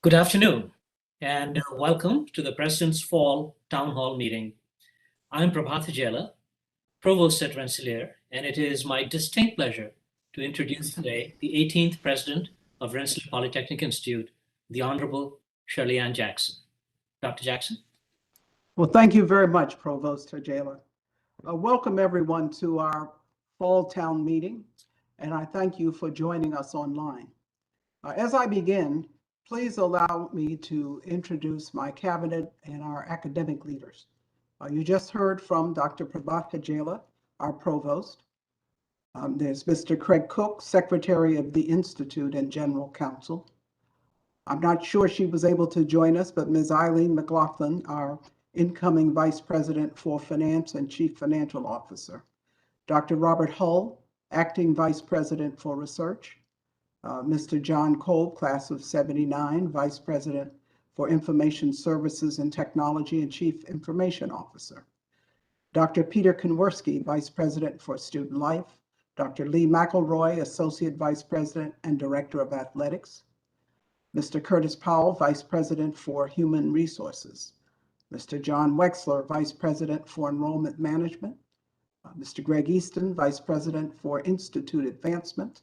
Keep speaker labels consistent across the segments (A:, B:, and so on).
A: Good afternoon, and welcome to the President's Fall Town Hall meeting. I'm Prabhat Jela, Provost at Rensselaer, and it is my distinct pleasure to introduce today the 18th President of Rensselaer Polytechnic Institute, the Honorable Shirley Ann Jackson. Dr. Jackson?
B: Well, thank you very much, Provost Jailer. Welcome everyone to our Fall Town meeting, and I thank you for joining us online. As I begin, please allow me to introduce my cabinet and our academic leaders. You just heard from Dr. Prabhat Jailer, our provost. There's Mr. Craig Cook, Secretary of the Institute and General Counsel. I'm not sure she was able to join us, but Ms. Eileen McLaughlin, our incoming Vice President for Finance and Chief Financial Officer. Dr. Robert Hull, Acting Vice President for Research. Mr. John Kolb, Class of '79, Vice President for Information Services and Technology and Chief Information Officer. Dr. Peter Konwerski, Vice President for Student Life. Dr. Lee McElroy, Associate Vice President and Director of Athletics. Mr. Curtis Powell, Vice President for Human Resources. Mr. John Wexler, Vice President for Enrollment Management. Mr. Greg Easton, Vice President for Institute Advancement.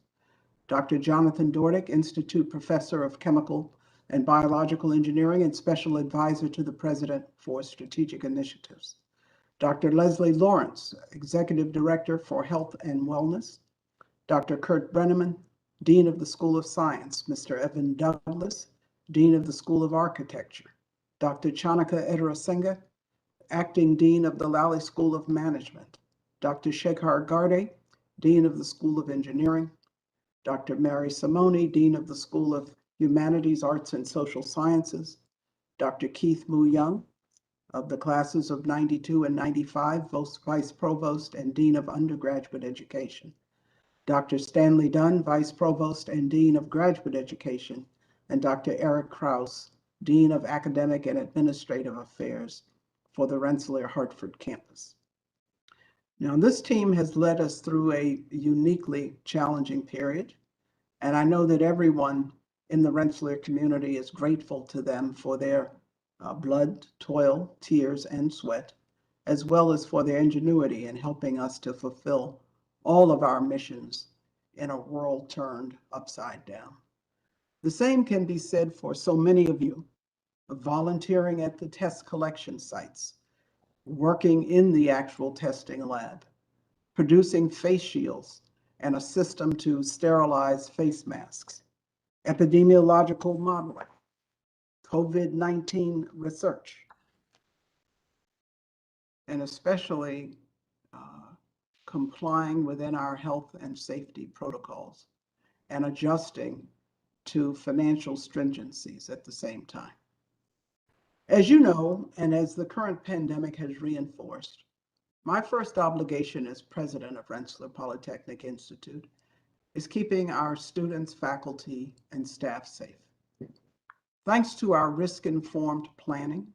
B: Dr. Jonathan Dordick, Institute Professor of Chemical and Biological Engineering and Special Advisor to the President for Strategic Initiatives. Dr. Leslie Lawrence, Executive Director for Health and Wellness. Dr. Kurt Brenneman, Dean of the School of Science. Mr. Evan Douglas, Dean of the School of Architecture. Dr. Chanaka Ederasenga, Acting Dean of the Lally School of Management. Dr. Shekhar Garde, Dean of the School of Engineering. Dr. Mary Simone, Dean of the School of Humanities, Arts, and Social Sciences. Dr. Keith Moo Young, of the classes of 92 and 95, both Vice Provost and Dean of Undergraduate Education. Dr. Stanley Dunn, Vice Provost and Dean of Graduate Education, and Dr. Eric Krause, Dean of Academic and Administrative Affairs for the Rensselaer Hartford campus. Now, this team has led us through a uniquely challenging period, and I know that everyone in the Rensselaer community is grateful to them for their blood, toil, tears, and sweat, as well as for their ingenuity in helping us to fulfill all of our missions in a world turned upside down. The same can be said for so many of you, volunteering at the test collection sites, working in the actual testing lab, producing face shields and a system to sterilize face masks, epidemiological modeling, COVID-19 research, and especially complying within our health and safety protocols and adjusting to financial stringencies at the same time. As you know, and as the current pandemic has reinforced, my first obligation as president of Rensselaer Polytechnic Institute is keeping our students, faculty, and staff safe. Thanks to our risk-informed planning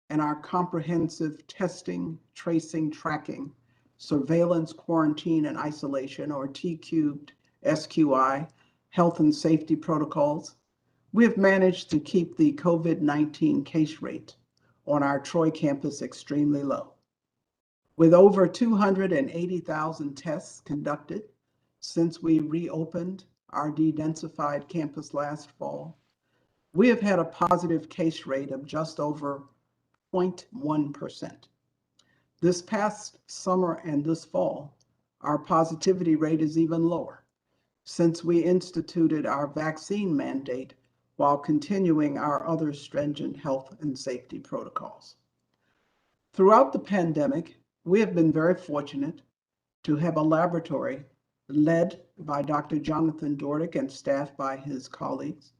B: and our comprehensive testing, tracing, tracking, surveillance, quarantine, and isolation, or T-cubed SQI, health and safety protocols, we have managed to keep the COVID-19 case rate on our Troy campus extremely low. With over 280,000 tests conducted since we reopened our de-densified campus last fall, we have had a positive case rate of just over 0.1%. This past summer and this fall, our positivity rate is even lower since we instituted our vaccine mandate while continuing our other stringent health and safety protocols. Throughout the pandemic, we have been very fortunate to have a laboratory led by Dr. Jonathan Dordick and staffed by his colleagues,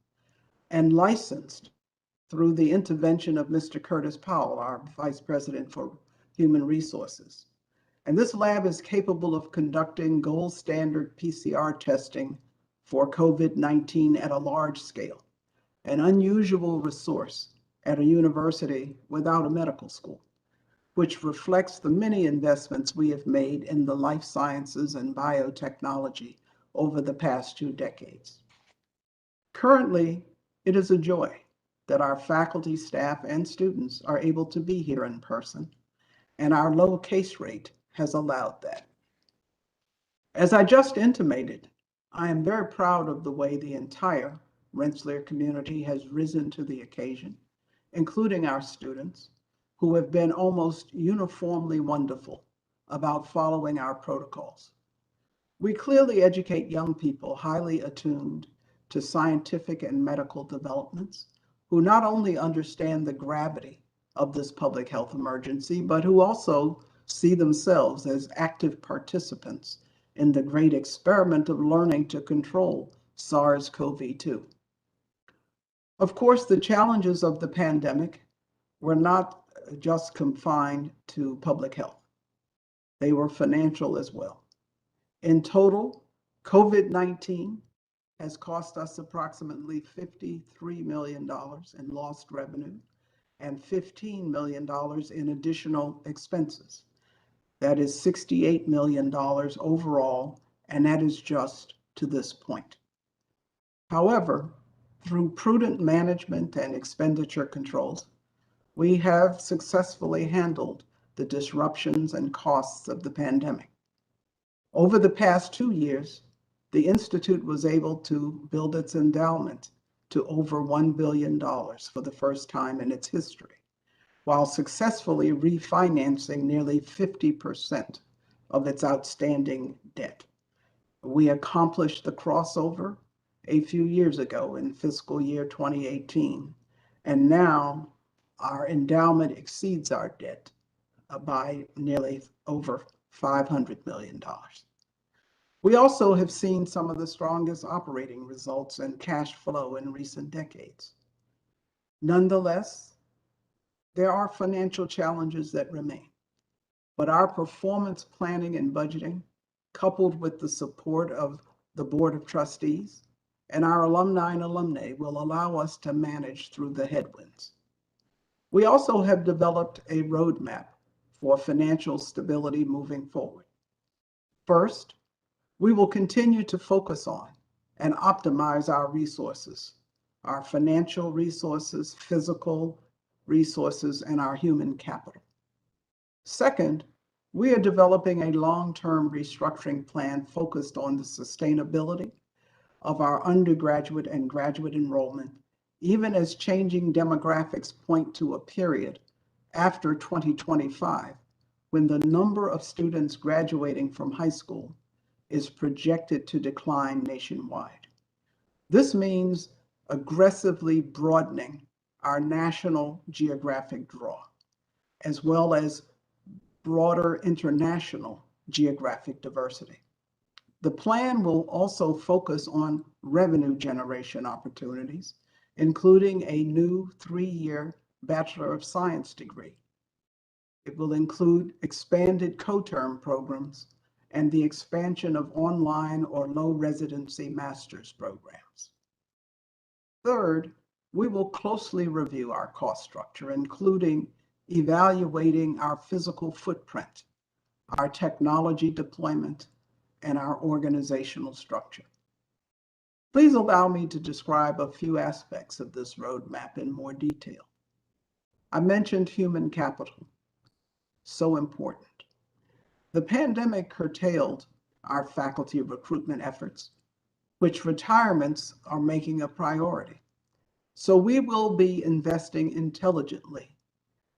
B: and licensed through the intervention of Mr. Curtis Powell, our Vice President for Human Resources. And this lab is capable of conducting gold standard PCR testing for COVID-19 at a large scale, an unusual resource at a university without a medical school, which reflects the many investments we have made in the life sciences and biotechnology over the past 2 decades. Currently, it is a joy that our faculty, staff, and students are able to be here in person, and our low case rate has allowed that. As I just intimated, I am very proud of the way the entire Rensselaer community has risen to the occasion, including our students, who have been almost uniformly wonderful about following our protocols. We clearly educate young people highly attuned to scientific and medical developments, who not only understand the gravity of this public health emergency, but who also see themselves as active participants in the great experiment of learning to control SARS-CoV-2. Of course, the challenges of the pandemic were not just confined to public health. They were financial as well. In total, COVID-19 has cost us approximately $53 million in lost revenue and $15 million in additional expenses. That is $68 million overall, and that is just to this point. However, through prudent management and expenditure controls, we have successfully handled the disruptions and costs of the pandemic. Over the past 2 years, the Institute was able to build its endowment to over $1 billion for the first time in its history, while successfully refinancing nearly 50% of its outstanding debt. We accomplished the crossover a few years ago in fiscal year 2018, and now our endowment exceeds our debt by nearly over $500 million. We also have seen some of the strongest operating results and cash flow in recent decades. Nonetheless, there are financial challenges that remain, but our performance planning and budgeting, coupled with the support of the Board of Trustees and our alumni and alumnae, will allow us to manage through the headwinds. We also have developed a roadmap for financial stability moving forward. First, we will continue to focus on and optimize our resources, our financial resources, physical resources, and our human capital. Second, we are developing a long-term restructuring plan focused on the sustainability of our undergraduate and graduate enrollment, even as changing demographics point to a period after 2025, when the number of students graduating from high school is projected to decline nationwide. This means aggressively broadening our national geographic draw, as well as broader international geographic diversity. The plan will also focus on revenue generation opportunities, including a new 3-year Bachelor of Science degree. It will include expanded co-term programs and the expansion of online or low residency master's programs. Third, we will closely review our cost structure, including evaluating our physical footprint, our technology deployment, and our organizational structure. Please allow me to describe a few aspects of this roadmap in more detail. I mentioned human capital, so important. The pandemic curtailed our faculty recruitment efforts, which retirements are making a priority. So we will be investing intelligently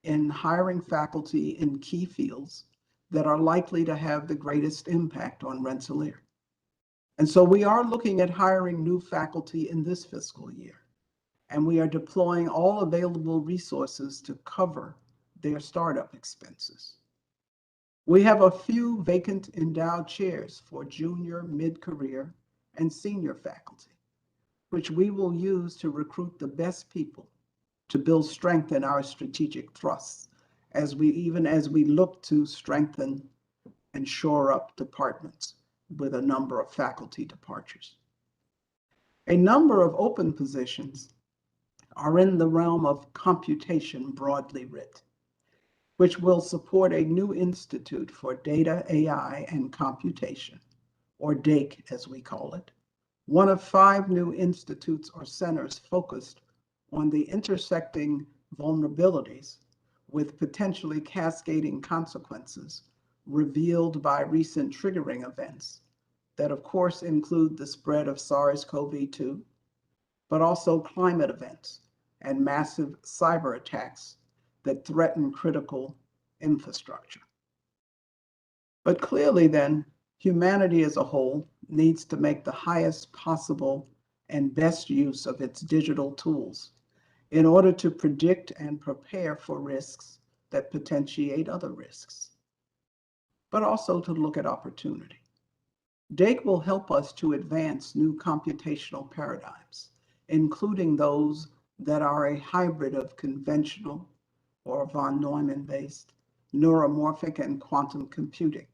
B: in hiring faculty in key fields that are likely to have the greatest impact on Rensselaer. And so we are looking at hiring new faculty in this fiscal year, and we are deploying all available resources to cover their startup expenses. We have a few vacant endowed chairs for junior, mid-career, and senior faculty, which we will use to recruit the best people to build strength in our strategic thrusts as we look to strengthen and shore up departments with a number of faculty departures. A number of open positions are in the realm of computation broadly writ, which will support a new institute for data, AI, and computation, or DAKE as we call it, one of 5 new institutes or centers focused on the intersecting vulnerabilities with potentially cascading consequences revealed by recent triggering events that, of course, include the spread of SARS-CoV-2, but also climate events and massive cyber attacks that threaten critical infrastructure. But clearly, then, humanity as a whole needs to make the highest possible and best use of its digital tools in order to predict and prepare for risks that potentiate other risks, but also to look at opportunity. DAKE will help us to advance new computational paradigms, including those that are a hybrid of conventional or von Neumann-based neuromorphic and quantum computing,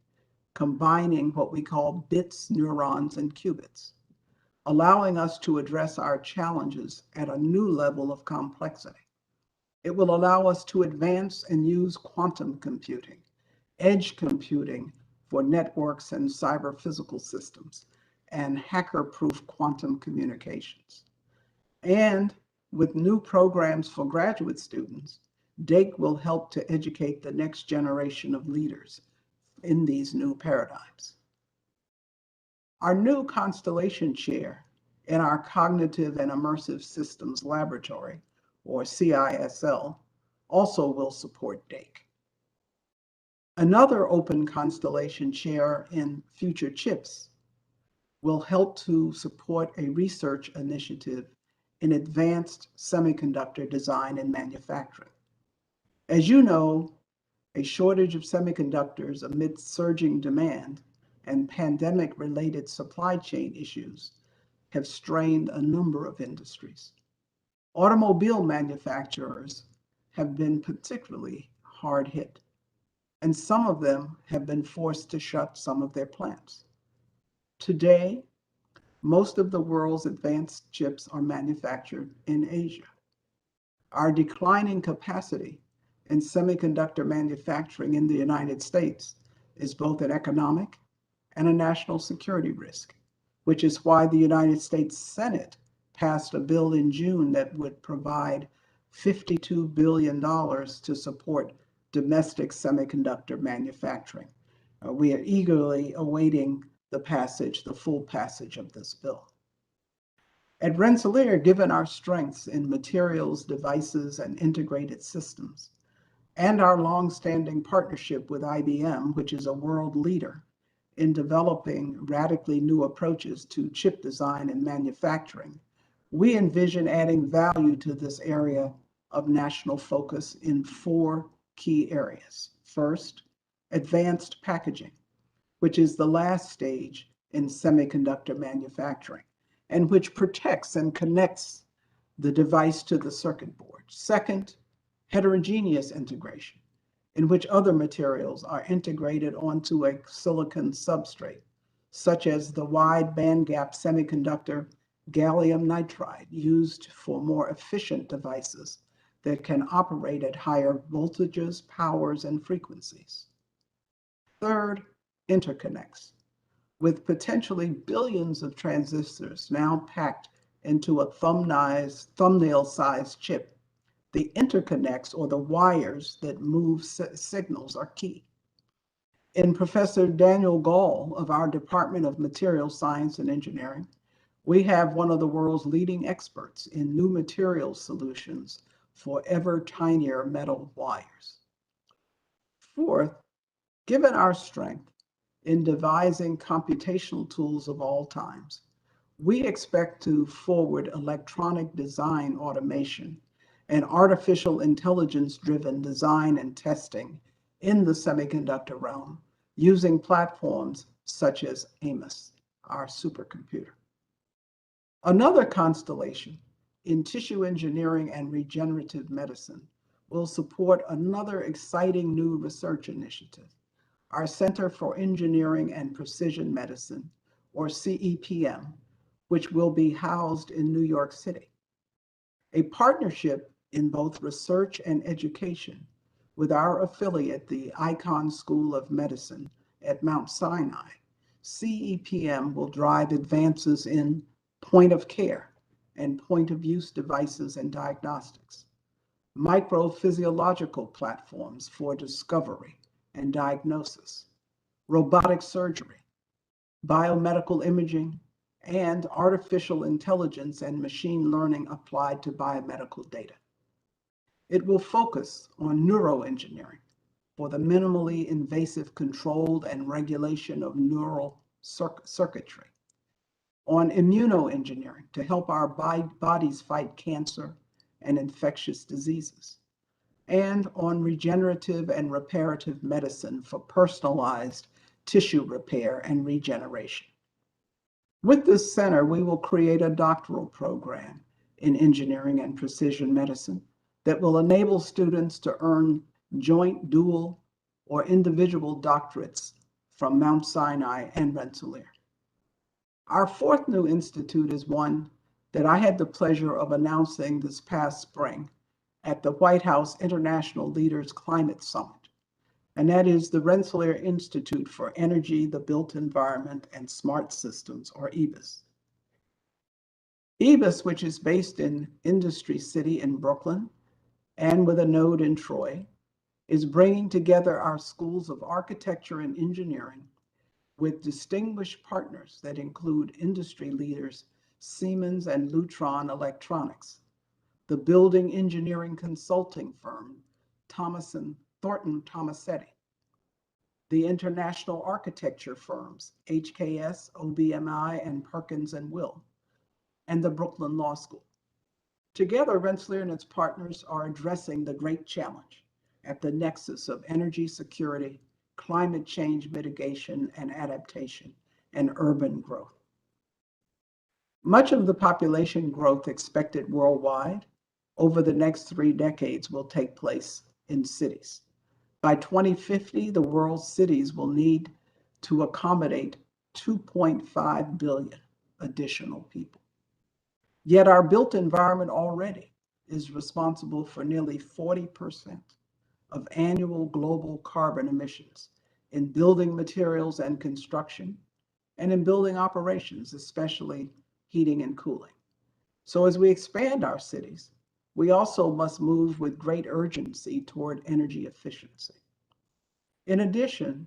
B: combining what we call bits, neurons, and qubits, allowing us to address our challenges at a new level of complexity. It will allow us to advance and use quantum computing, edge computing for networks and cyber physical systems, and hacker-proof quantum communications. And with new programs for graduate students, DAKE will help to educate the next generation of leaders in these new paradigms. Our new Constellation Chair in our Cognitive and Immersive Systems Laboratory, or CISL, also will support DAKE. Another open Constellation Chair in Future Chips will help to support a research initiative in advanced semiconductor design and manufacturing. As you know, a shortage of semiconductors amidst surging demand and pandemic-related supply chain issues have strained a number of industries. Automobile manufacturers have been particularly hard hit, and some of them have been forced to shut some of their plants. Today, most of the world's advanced chips are manufactured in Asia. Our declining capacity in semiconductor manufacturing in the United States is both an economic and a national security risk, which is why the United States Senate passed a bill in June that would provide $52 billion to support domestic semiconductor manufacturing. We are eagerly awaiting the full passage of this bill. At Rensselaer, given our strengths in materials, devices, and integrated systems, and our long-standing partnership with IBM, which is a world leader in developing radically new approaches to chip design and manufacturing, we envision adding value to this area of national focus in 4 key areas. First, advanced packaging, which is the last stage in semiconductor manufacturing, and which protects and connects the device to the circuit board. Second, heterogeneous integration, in which other materials are integrated onto a silicon substrate, such as the wide bandgap semiconductor gallium nitride used for more efficient devices that can operate at higher voltages, powers, and frequencies. Third, interconnects, with potentially billions of transistors now packed into a thumbnail-sized chip. The interconnects, or the wires that move signals, are key. In Professor Daniel Gall of our Department of Materials Science and Engineering, we have one of the world's leading experts in new materials solutions for ever tinier metal wires. Fourth, given our strength in devising computational tools of all times, we expect to forward electronic design automation and artificial intelligence-driven design and testing in the semiconductor realm using platforms such as Evis, our supercomputer. Another constellation in tissue engineering and regenerative medicine will support another exciting new research initiative, our Center for Engineering and Precision Medicine, or CEPM, which will be housed in New York City. A partnership in both research and education with our affiliate, the Icahn School of Medicine at Mount Sinai, CEPM will drive advances in point of care and point-of-use devices and diagnostics, microphysiological platforms for discovery and diagnosis, robotic surgery, biomedical imaging, and artificial intelligence and machine learning applied to biomedical data. It will focus on neuroengineering for the minimally invasive control and regulation of neural circuitry, on immunoengineering to help our bodies fight cancer and infectious diseases, and on regenerative and reparative medicine for personalized tissue repair and regeneration. With this center, we will create a doctoral program in engineering and precision medicine that will enable students to earn joint, dual, or individual doctorates from Mount Sinai and Rensselaer. Our fourth new institute is one that I had the pleasure of announcing this past spring at the White House International Leaders Climate Summit, and that is the Rensselaer Institute for Energy, the Built Environment, and Smart Systems, or Evis. Evis, which is based in Industry City in Brooklyn and with a node in Troy, is bringing together our schools of architecture and engineering with distinguished partners that include industry leaders Siemens and Lutron Electronics, the building engineering consulting firm Thornton Tomasetti, the international architecture firms HKS, OBMI, and Perkins and Will, and the Brooklyn Law School. Together, Rensselaer and its partners are addressing the great challenge at the nexus of energy security, climate change mitigation and adaptation, and urban growth. Much of the population growth expected worldwide over the next 3 decades will take place in cities. By 2050, the world's cities will need to accommodate 2.5 billion additional people. Yet our built environment already is responsible for nearly 40% of annual global carbon emissions in building materials and construction, and in building operations, especially heating and cooling. So as we expand our cities, we also must move with great urgency toward energy efficiency. In addition,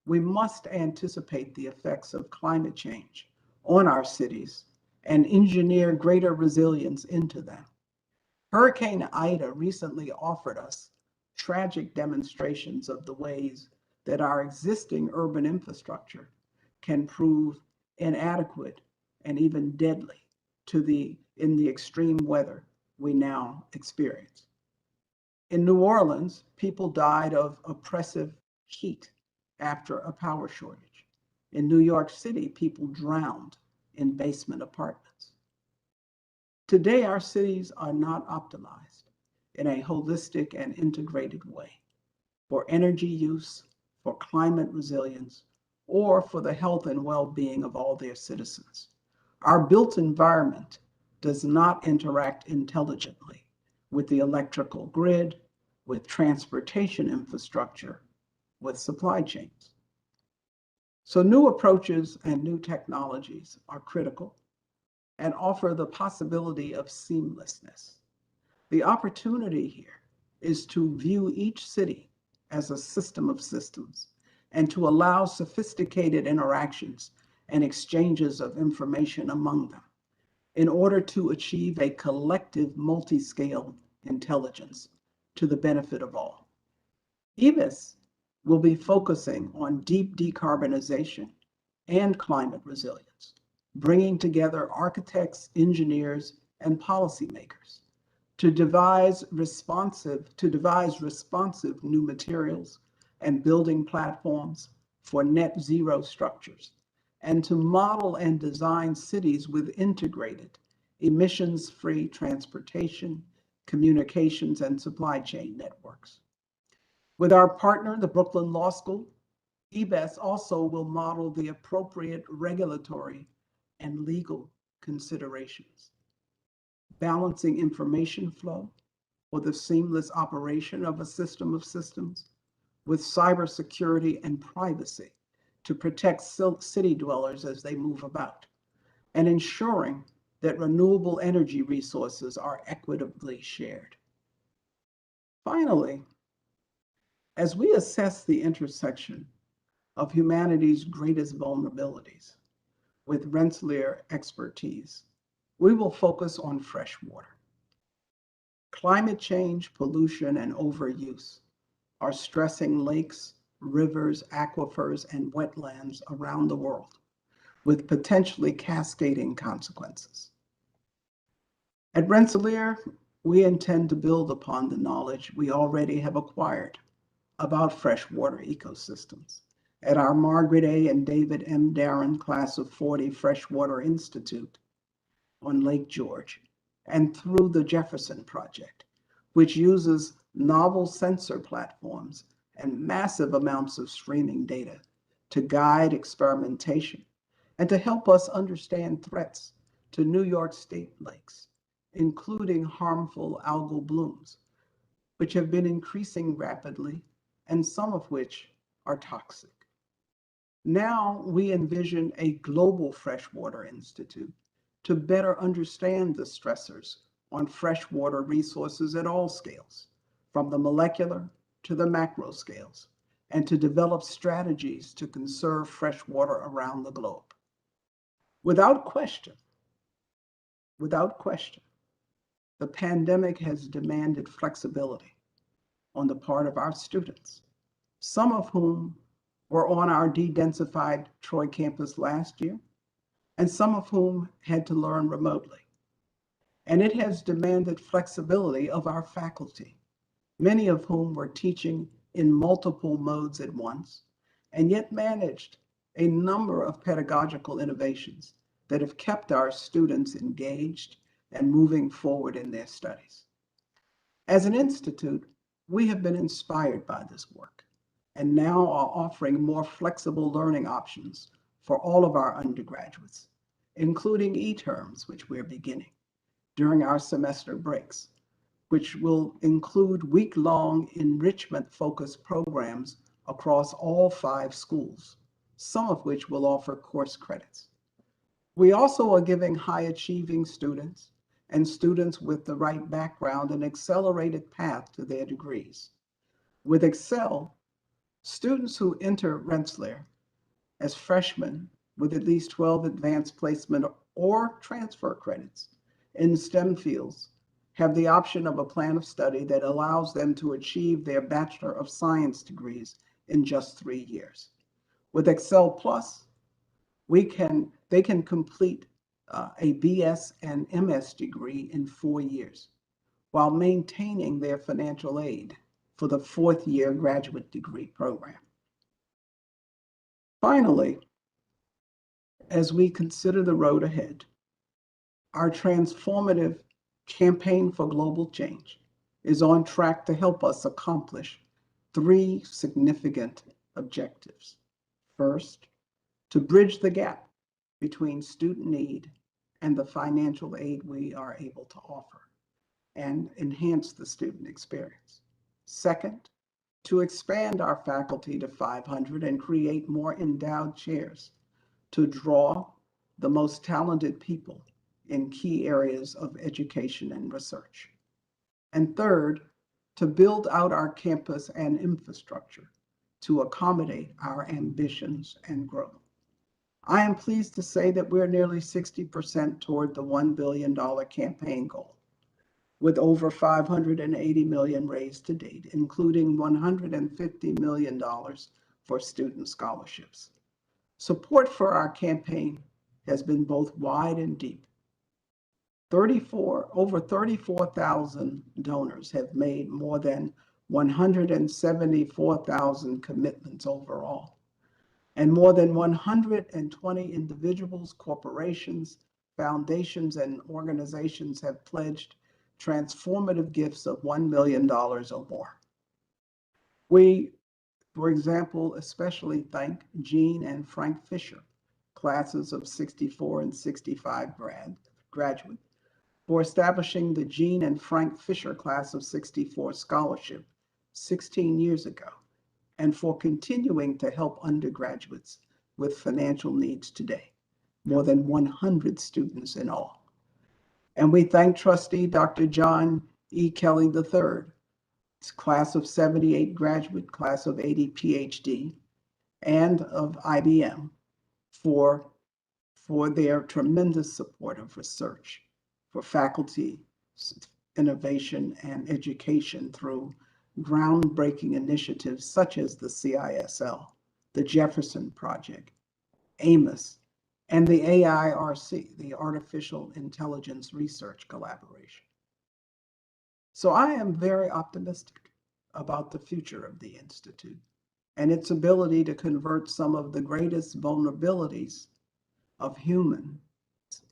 B: we must anticipate the effects of climate change on our cities and engineer greater resilience into them. Hurricane Ida recently offered us tragic demonstrations of the ways that our existing urban infrastructure can prove inadequate and even deadly in the extreme weather we now experience. In New Orleans, people died of oppressive heat after a power shortage. In New York City, people drowned in basement apartments. Today, our cities are not optimized in a holistic and integrated way for energy use, for climate resilience, or for the health and well-being of all their citizens. Our built environment does not interact intelligently with the electrical grid, with transportation infrastructure, with supply chains. So new approaches and new technologies are critical and offer the possibility of seamlessness. The opportunity here is to view each city as a system of systems and to allow sophisticated interactions and exchanges of information among them in order to achieve a collective multi-scale intelligence to the benefit of all. Evis will be focusing on deep decarbonization and climate resilience, bringing together architects, engineers, and policymakers to devise responsive new materials and building platforms for net zero structures, and to model and design cities with integrated emissions-free transportation, communications, and supply chain networks. With our partner, the Brooklyn Law School, Evis also will model the appropriate regulatory and legal considerations, balancing information flow for the seamless operation of a system of systems with cybersecurity and privacy to protect city dwellers as they move about, and ensuring that renewable energy resources are equitably shared. Finally, as we assess the intersection of humanity's greatest vulnerabilities with Rensselaer expertise, we will focus on fresh water. Climate change, pollution, and overuse are stressing lakes, rivers, aquifers, and wetlands around the world, with potentially cascading consequences. At Rensselaer, we intend to build upon the knowledge we already have acquired about freshwater ecosystems at our Margaret A. and David M. Darren Class of 40 Freshwater Institute on Lake George, and through the Jefferson Project, which uses novel sensor platforms and massive amounts of streaming data to guide experimentation and to help us understand threats to New York State lakes, including harmful algal blooms, which have been increasing rapidly and some of which are toxic. Now we envision a global freshwater institute to better understand the stressors on freshwater resources at all scales, from the molecular to the macro scales, and to develop strategies to conserve freshwater around the globe. Without question, the pandemic has demanded flexibility on the part of our students, some of whom were on our de-densified Troy campus last year, and some of whom had to learn remotely. And it has demanded flexibility of our faculty, many of whom were teaching in multiple modes at once, and yet managed a number of pedagogical innovations that have kept our students engaged and moving forward in their studies. As an institute, we have been inspired by this work and now are offering more flexible learning options for all of our undergraduates, including e-terms, which we're beginning during our semester breaks, which will include week-long enrichment-focused programs across all 5 schools, some of which will offer course credits. We also are giving high-achieving students and students with the right background an accelerated path to their degrees. With Excel, students who enter Rensselaer as freshmen with at least 12 advanced placement or transfer credits in STEM fields have the option of a plan of study that allows them to achieve their Bachelor of Science degrees in just 3 years. With Excel Plus, they can complete a BS and MS degree in 4 years while maintaining their financial aid for the 4th year graduate degree program. Finally, as we consider the road ahead, our transformative campaign for global change is on track to help us accomplish 3 significant objectives. First, to bridge the gap between student need and the financial aid we are able to offer and enhance the student experience. Second, to expand our faculty to 500 and create more endowed chairs to draw the most talented people in key areas of education and research. And third, to build out our campus and infrastructure to accommodate our ambitions and growth. I am pleased to say that we're nearly 60% toward the $1 billion campaign goal, with over $580 million raised to date, including $150 million for student scholarships. Support for our campaign has been both wide and deep. Over 34,000 donors have made more than 174,000 commitments overall, and more than 120 individuals, corporations, foundations, and organizations have pledged transformative gifts of $1 million or more. We, for example, especially thank Jean and Frank Fisher, classes of 64 and 65 graduate, for establishing the Jean and Frank Fisher Class of 64 Scholarship 16 years ago, and for continuing to help undergraduates with financial needs today, more than 100 students in all. And we thank trustee Dr. John E. Kelly III, class of 78 graduate, class of 80 PhD, and of IBM for their tremendous support of research, for faculty innovation and education through groundbreaking initiatives such as the CISL, the Jefferson Project, Amos, and the AIRC, the Artificial Intelligence Research Collaboration. So I am very optimistic about the future of the Institute and its ability to convert some of the greatest vulnerabilities of humans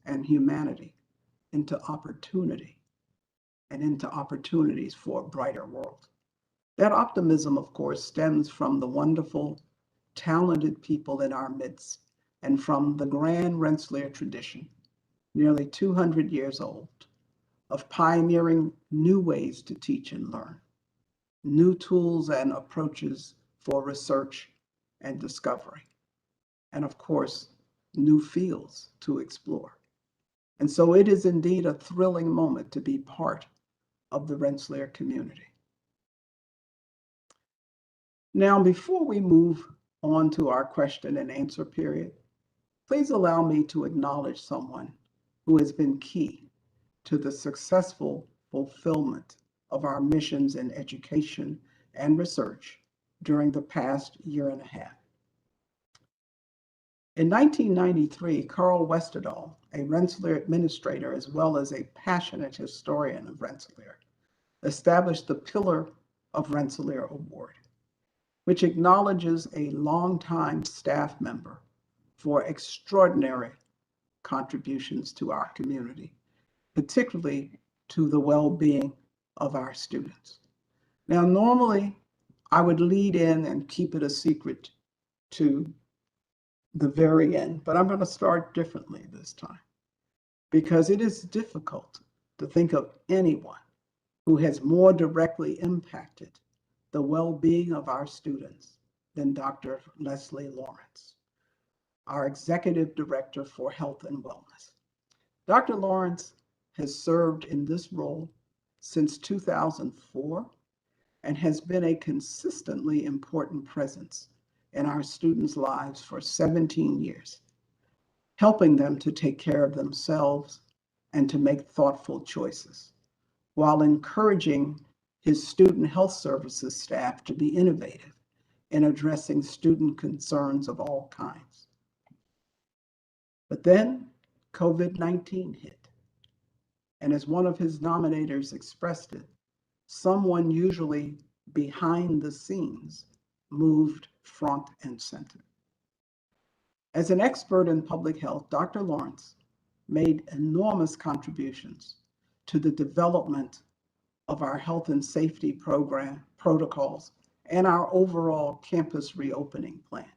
B: and humanity into opportunity and into opportunities for a brighter world. That optimism, of course, stems from the wonderful, talented people in our midst and from the grand Rensselaer tradition, nearly 200 years old, of pioneering new ways to teach and learn, new tools and approaches for research and discovery, and of course, new fields to explore. And so it is indeed a thrilling moment to be part of the Rensselaer community. Now, before we move on to our question and answer period, please allow me to acknowledge someone who has been key to the successful fulfillment of our missions in education and research during the past year and a half. In 1993, Carl Westerdahl, a Rensselaer administrator as well as a passionate historian of Rensselaer, established the Pillar of Rensselaer Award, which acknowledges a longtime staff member for extraordinary contributions to our community, particularly to the well-being of our students. Now, normally, I would lead in and keep it a secret to the very end, but I'm going to start differently this time because it is difficult to think of anyone who has more directly impacted the well-being of our students than Dr. Leslie Lawrence, our Executive Director for Health and Wellness. Dr. Lawrence has served in this role since 2004 and has been a consistently important presence in our students' lives for 17 years, helping them to take care of themselves and to make thoughtful choices, while encouraging his student health services staff to be innovative in addressing student concerns of all kinds. But then COVID-19 hit, and as one of his nominators expressed it, someone usually behind the scenes moved front and center. As an expert in public health, Dr. Lawrence made enormous contributions to the development of our health and safety program protocols and our overall campus reopening plan.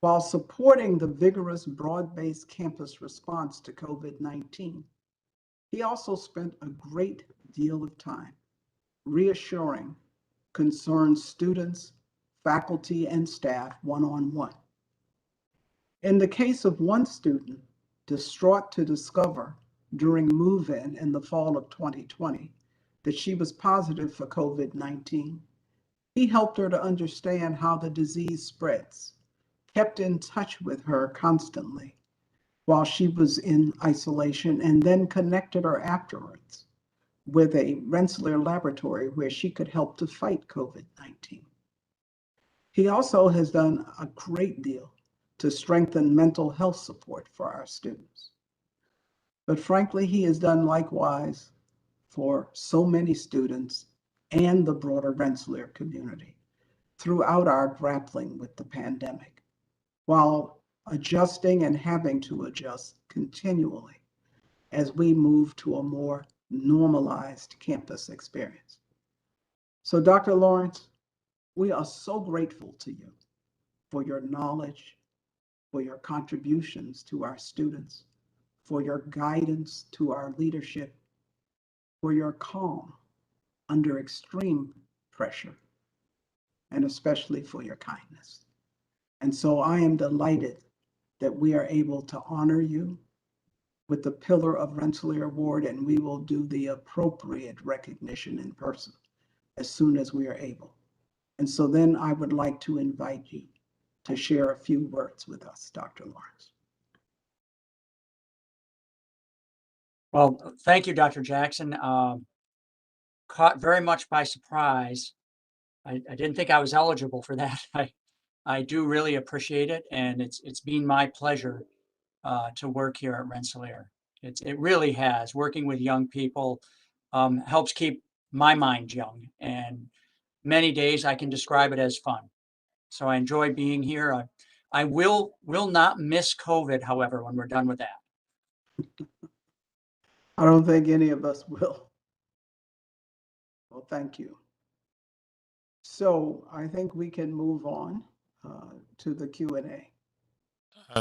B: While supporting the vigorous broad-based campus response to COVID-19, he also spent a great deal of time reassuring concerned students, faculty, and staff one-on-one. In the case of one student, distraught to discover during move-in in the fall of 2020 that she was positive for COVID-19, he helped her to understand how the disease spreads, kept in touch with her constantly while she was in isolation, and then connected her afterwards with a Rensselaer laboratory where she could help to fight COVID-19. He also has done a great deal to strengthen mental health support for our students. But frankly, he has done likewise for so many students and the broader Rensselaer community throughout our grappling with the pandemic, while adjusting and having to adjust continually as we move to a more normalized campus experience. So, Dr. Lawrence, we are so grateful to you for your knowledge, for your contributions to our students, for your guidance to our leadership, for your calm under extreme pressure, and especially for your kindness. And so I am delighted that we are able to honor you with the Pillar of Rensselaer Award, and we will do the appropriate recognition in person as soon as we are able. And so then I would like to invite you to share a few words with us, Dr. Lawrence.
C: Well, thank you, Dr. Jackson. Caught very much by surprise. I didn't think I was eligible for that. I do really appreciate it, and it's been my pleasure to work here at Rensselaer. It really has. Working with young people helps keep my mind young, and many days I can describe it as fun. So I enjoy being here. I will not miss COVID, however, when we're done with that.
B: I don't think any of us will. Well, thank you. So I think we can move on to the Q&A.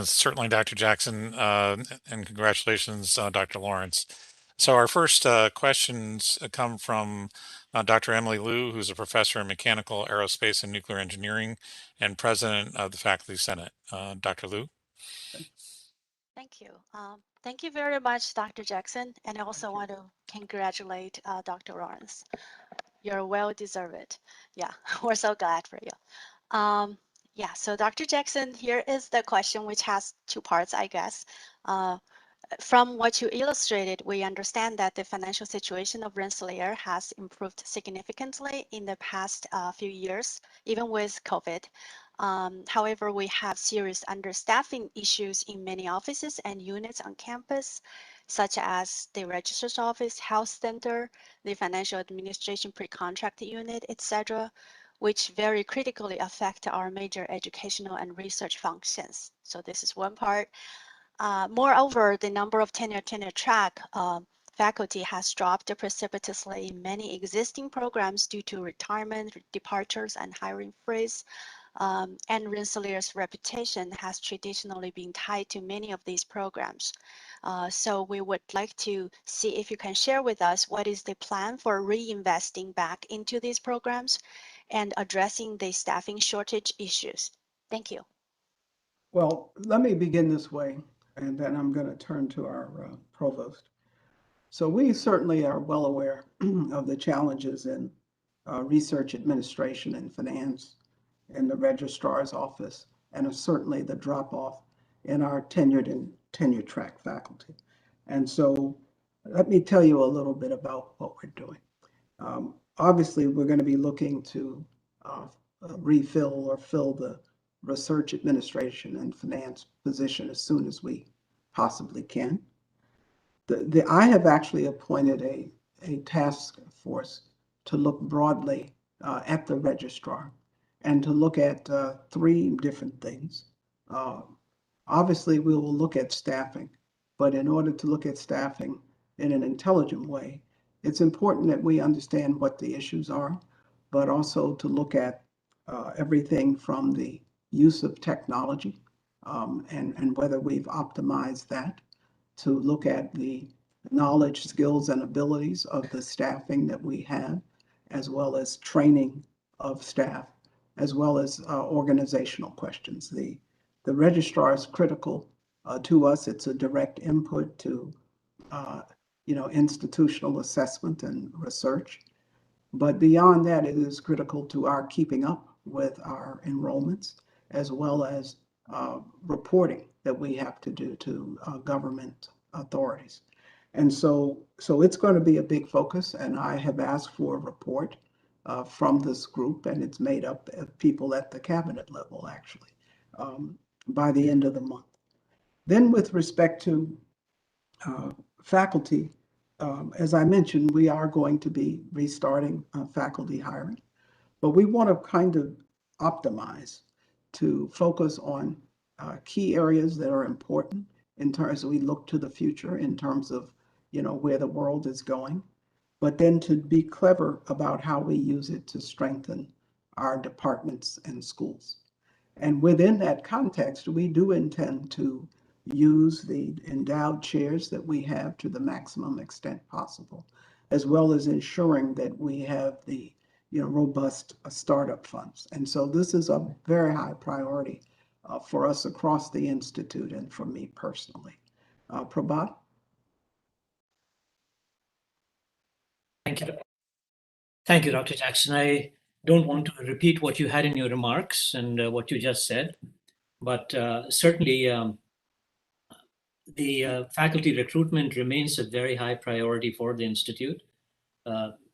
D: Certainly, Dr. Jackson, and congratulations, Dr. Lawrence. So our first questions come from Dr. Emily Liu, who's a professor in mechanical, aerospace, and nuclear engineering and president of the Faculty Senate. Dr. Liu?
E: Thank you. Thank you very much, Dr. Jackson. And I also want to congratulate Dr. Lawrence. You're well deserved. Yeah, we're so glad for you. Yeah, so Dr. Jackson, here is the question, which has two parts, I guess. From what you illustrated, we understand that the financial situation of Rensselaer has improved significantly in the past few years, even with COVID. However, we have serious understaffing issues in many offices and units on campus, such as the registrar's office, health center, the financial administration pre-contract unit, etc., which very critically affect our major educational and research functions. So this is one part. Moreover, the number of tenure track faculty has dropped precipitously in many existing programs due to retirement, departures, and hiring freeze. And Rensselaer's reputation has traditionally been tied to many of these programs. So we would like to see if you can share with us what is the plan for reinvesting back into these programs and addressing the staffing shortage issues. Thank you.
B: Well, let me begin this way, and then I'm going to turn to our provost. So we certainly are well aware of the challenges in research administration and finance in the registrar's office, and certainly the drop-off in our tenured and tenure track faculty. And so let me tell you a little bit about what we're doing. Obviously, we're going to be looking to refill or fill the research administration and finance position as soon as we possibly can. I have actually appointed a task force to look broadly at the registrar and to look at three different things. Obviously, we will look at staffing, but in order to look at staffing in an intelligent way, it's important that we understand what the issues are, but also to look at everything from the use of technology and whether we've optimized that, to look at the knowledge, skills, and abilities of the staffing that we have, as well as training of staff, as well as organizational questions. The registrar is critical to us. It's a direct input to institutional assessment and research. But beyond that, it is critical to our keeping up with our enrollments, as well as reporting that we have to do to government authorities. And so it's going to be a big focus, and I have asked for a report from this group, and it's made up of people at the cabinet level, actually, by the end of the month. Then with respect to faculty, as I mentioned, we are going to be restarting faculty hiring, but we want to kind of optimize to focus on key areas that are important in terms of we look to the future in terms of where the world is going, but then to be clever about how we use it to strengthen our departments and schools. And within that context, we do intend to use the endowed chairs that we have to the maximum extent possible, as well as ensuring that we have the robust startup funds. And so this is a very high priority for us across the Institute and for me personally. Prabhat?
A: Thank you. Thank you, Dr. Jackson. I don't want to repeat what you had in your remarks and what you just said, but certainly the faculty recruitment remains a very high priority for the Institute.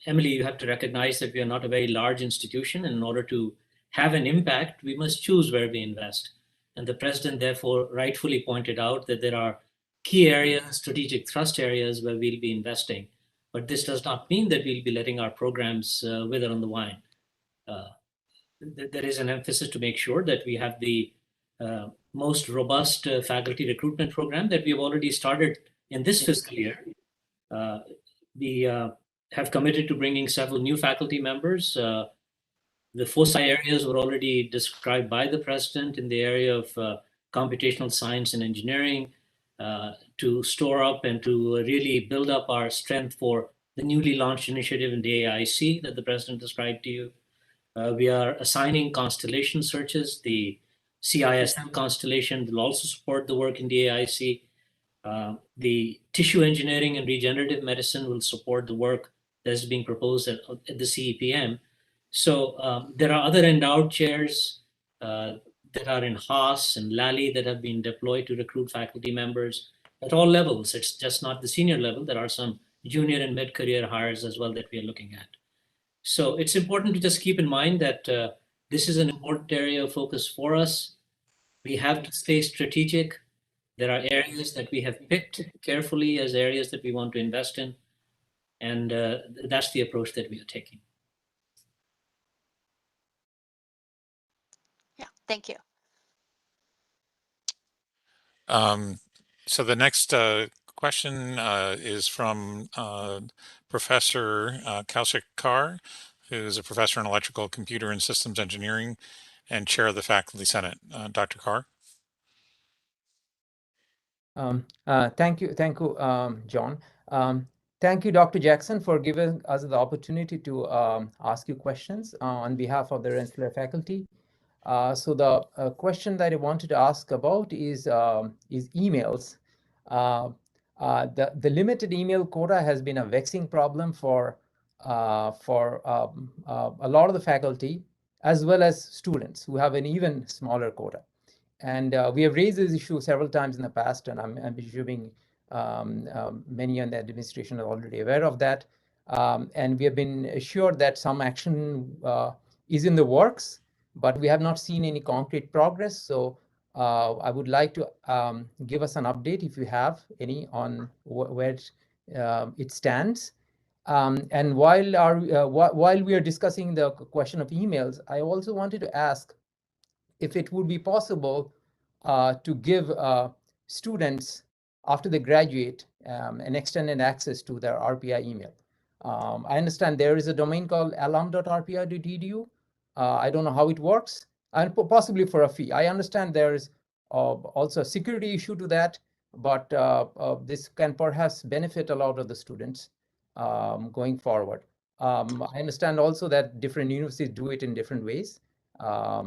A: Emily, you have to recognize that we are not a very large institution, and in order to have an impact, we must choose where we invest. And the president therefore rightfully pointed out that there are key areas, strategic thrust areas where we'll be investing. But this does not mean that we'll be letting our programs wither on the vine. There is an emphasis to make sure that we have the most robust faculty recruitment program that we've already started in this fiscal year. We have committed to bringing several new faculty members. The foci areas were already described by the president in the area of computational science and engineering to store up and to really build up our strength for the newly launched initiative in the AIC that the president described to you. We are assigning constellation searches. The CISM constellation will also support the work in the AIC. The tissue engineering and regenerative medicine will support the work that is being proposed at the CEPM. So there are other endowed chairs that are in Haas and Lally that have been deployed to recruit faculty members at all levels. It's just not the senior level. There are some junior and mid-career hires as well that we are looking at. So it's important to just keep in mind that this is an important area of focus for us. We have to stay strategic. There are areas that we have picked carefully as areas that we want to invest in. And that's the approach that we are taking.
E: Yeah, thank you.
D: So the next question is from Professor Kaushik Kar, who's a professor in electrical, computer, and systems engineering and chair of the Faculty Senate. Dr. Kar.
F: Thank you, John. Thank you, Dr. Jackson, for giving us the opportunity to ask you questions on behalf of the Rensselaer faculty. So the question that I wanted to ask about is emails. The limited email quota has been a vexing problem for a lot of the faculty, as well as students who have an even smaller quota. And we have raised this issue several times in the past, and I'm assuming many in the administration are already aware of that. And we have been assured that some action is in the works, but we have not seen any concrete progress. So I would like to give us an update, if you have any, on where it stands. And while we are discussing the question of emails, I also wanted to ask if it would be possible to give students, after they graduate, an extended access to their RPI email. I understand there is a domain called alum.rpi.edu. I don't know how it works, and possibly for a fee. I understand there is also a security issue to that, but this can perhaps benefit a lot of the students going forward. I understand also that different universities do it in different ways. I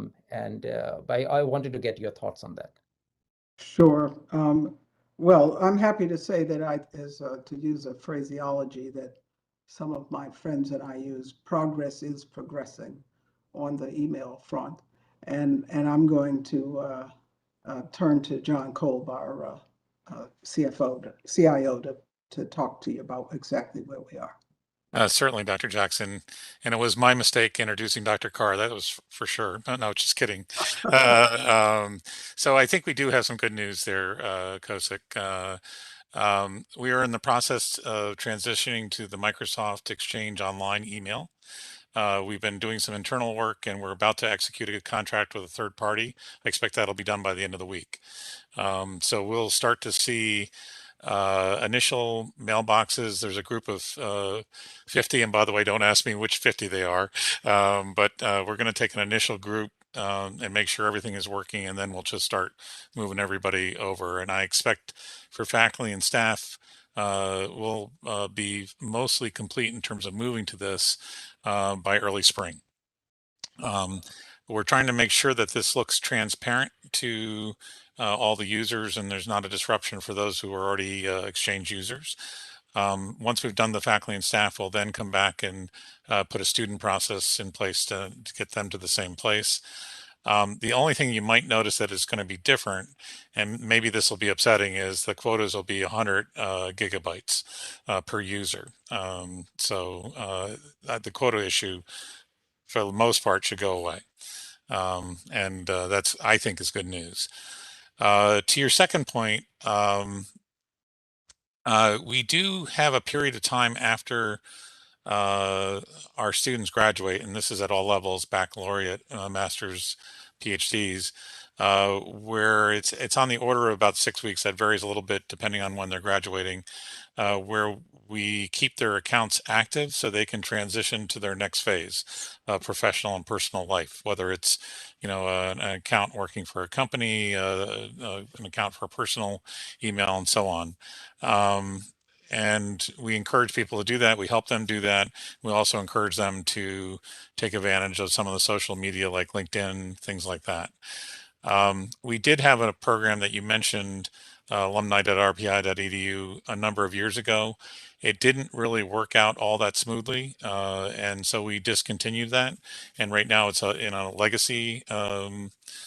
F: wanted to get your thoughts on that.
B: Sure. Well, I'm happy to say that to use a phraseology that some of my friends and I use, progress is progressing on the email front. And I'm going to turn to John Kolb, our CIO, to talk to you about exactly where we are.
D: Certainly, Dr. Jackson. And it was my mistake introducing Dr. Carr. That was for sure. No, just kidding. So I think we do have some good news there, Kaushik. We are in the process of transitioning to the Microsoft Exchange Online email. We've been doing some internal work, and we're about to execute a contract with a third party. I expect that'll be done by the end of the week. So we'll start to see initial mailboxes. There's a group of 50, and by the way, don't ask me which 50 they are, but we're going to take an initial group and make sure everything is working, and then we'll just start moving everybody over. And I expect for faculty and staff, we'll be mostly complete in terms of moving to this by early spring. We're trying to make sure that this looks transparent to all the users, and there's not a disruption for those who are already Exchange users. Once we've done the faculty and staff, we'll then come back and put a student process in place to get them to the same place. The only thing you might notice that is going to be different, and maybe this will be upsetting, is the quotas will be 100 gigabytes per user. So the quota issue, for the most part, should go away. And that's, I think, is good news. To your second point, we do have a period of time after our students graduate, and this is at all levels, baccalaureate, master's, PhDs, where it's on the order of about 6 weeks. That varies a little bit depending on when they're graduating, where we keep their accounts active so they can transition to their next phase, professional and personal life, whether it's, an account working for a company, an account for a personal email, and so on. And we encourage people to do that. We help them do that. We also encourage them to take advantage of some of the social media like LinkedIn, things like that. We did have a program that you mentioned, alumni.rpi.edu, a number of years ago. It didn't really work out all that smoothly, and so we discontinued that. And right now it's in a legacy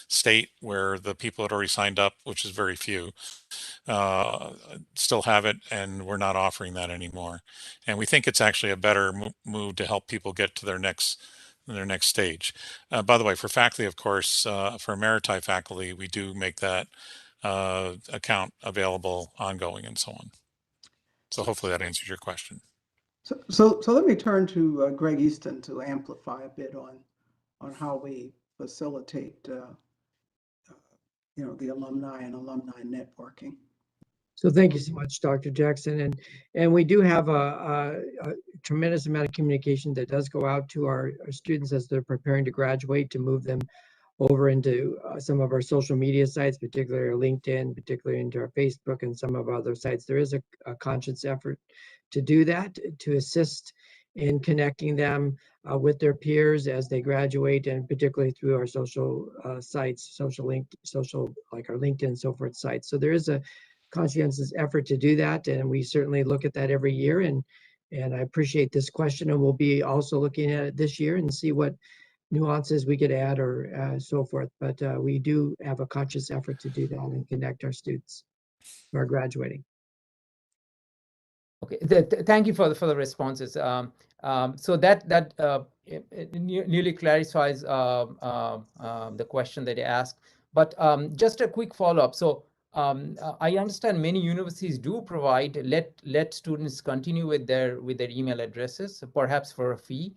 D: state where the people that already signed up, which is very few, still have it, and we're not offering that anymore. And we think it's actually a better move to help people get to their next stage. By the way, for faculty, of course, for Emeriti faculty, we do make that account available ongoing and so on. So hopefully that answers your question.
B: So let me turn to Greg Easton to amplify a bit on how we facilitate the alumni and alumni networking.
G: So thank you so much, Dr. Jackson. And we do have a tremendous amount of communication that does go out to our students as they're preparing to graduate, to move them over into some of our social media sites, particularly our LinkedIn, particularly into our Facebook and some of our other sites. There is a conscious effort to do that, to assist in connecting them with their peers as they graduate, and particularly through our social sites, like our LinkedIn and so forth sites. So there is a conscientious effort to do that, and we certainly look at that every year. And I appreciate this question, and we'll be also looking at it this year and see what nuances we could add or so forth. But we do have a conscious effort to do that and connect our students who are graduating.
F: Okay, thank you for the responses. So that nearly clarifies the question that you asked. But just a quick follow-up. So I understand many universities do provide let students continue with their email addresses, perhaps for a fee.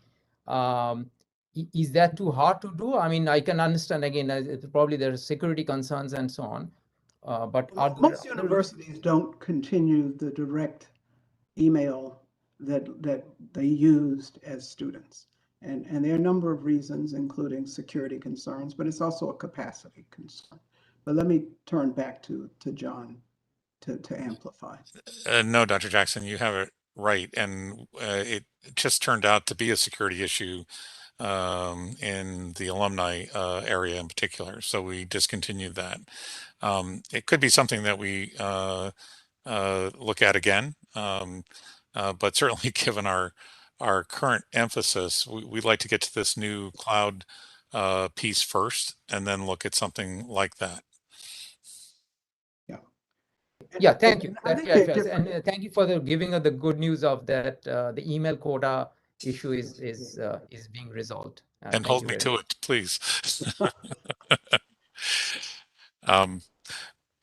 F: Is that too hard to do? I mean, I can understand, again, probably there are security concerns and so on. But
B: most universities don't continue the direct email that they used as students. And there are a number of reasons, including security concerns, but it's also a capacity concern. But let me turn back to John to amplify.
D: No, Dr. Jackson, you have it right. And it just turned out to be a security issue in the alumni area in particular. So we discontinued that. It could be something that we look at again, but certainly given our current emphasis, we'd like to get to this new cloud piece first, and then look at something like that.
F: Yeah, thank you. And thank you for giving us the good news of that. The email quota issue is being resolved.
D: And hold me to it, please.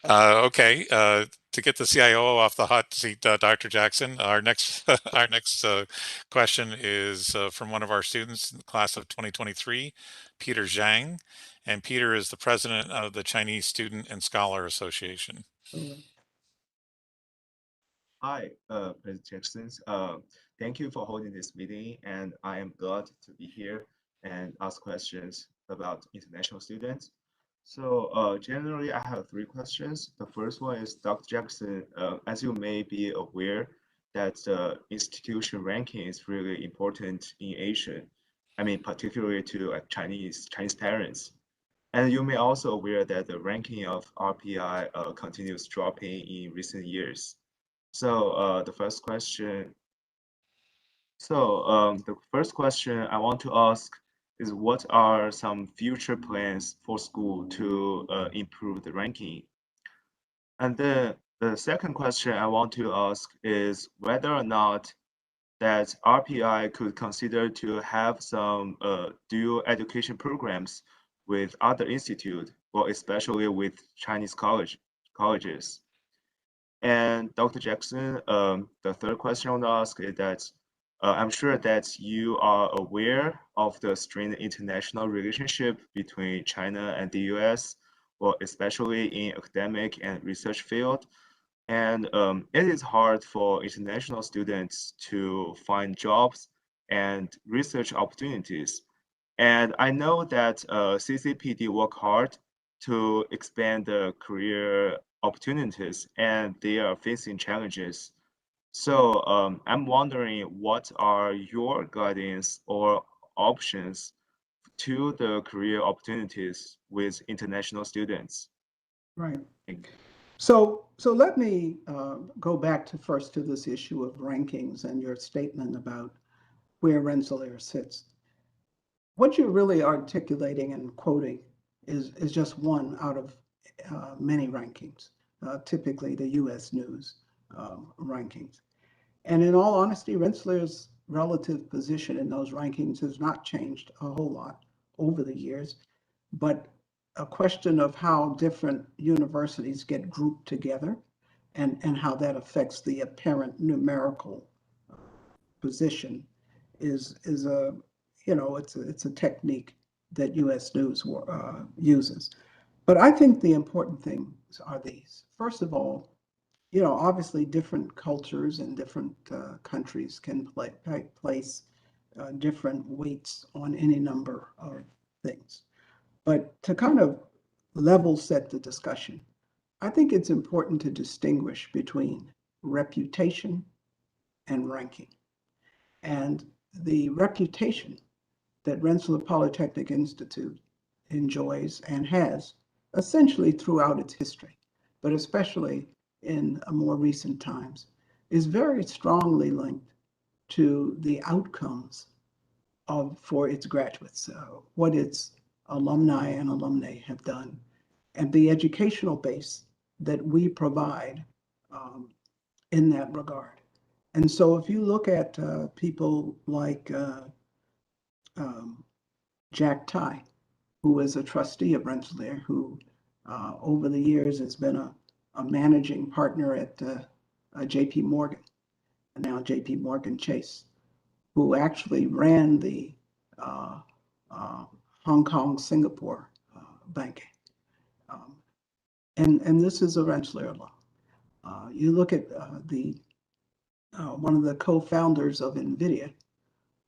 D: Okay. To get the CIO off the hot seat, Dr. Jackson, our next question is from one of our students in the class of 2023, Peter Zhang, and Peter is the president of the Chinese Student and Scholar Association.
H: Hi, President Jackson. Thank you for holding this meeting, and I am glad to be here and ask questions about international students. So generally, I have 3 questions. The first one is, Dr. Jackson, as you may be aware, that the institution ranking is really important in Asia. I mean, particularly to Chinese parents. And you may also aware that the ranking of RPI continues dropping in recent years. So the first question. The first question I want to ask is, what are some future plans for school to improve the ranking? And then the second question I want to ask is whether or not that RPI could consider to have some dual education programs with other institutes, or especially with Chinese colleges. And Dr. Jackson, the third question I want to ask is that I'm sure that you are aware of the strained international relationship between China and the US, or especially in academic and research field. And it is hard for international students to find jobs and research opportunities. And I know that CCPD work hard to expand the career opportunities, and they are facing challenges. So I'm wondering, what are your guidance or options to the career opportunities with international students?
B: Right. So let me go back to first to this issue of rankings and your statement about where Rensselaer sits. What you're really articulating and quoting is just one out of many rankings, typically the U.S. News rankings. And in all honesty, Rensselaer's relative position in those rankings has not changed a whole lot over the years, but a question of how different universities get grouped together and how that affects the apparent numerical position is a, it's a technique that U.S. News uses. But I think the important things are these. First of all, obviously different cultures and different countries can place different weights on any number of things. But to kind of level set the discussion, I think it's important to distinguish between reputation and ranking. And the reputation that Rensselaer Polytechnic Institute enjoys and has essentially throughout its history, but especially in more recent times, is very strongly linked to the outcomes for its graduates, what its alumni and alumnae have done, and the educational base that we provide in that regard. And so if you look at people like Jack Tai, who is a trustee of Rensselaer, who over the years has been a managing partner at JP Morgan, and now JP Morgan Chase, who actually ran the Hong Kong, Singapore banking. And this is a Rensselaer law. You look at one of the co-founders of NVIDIA,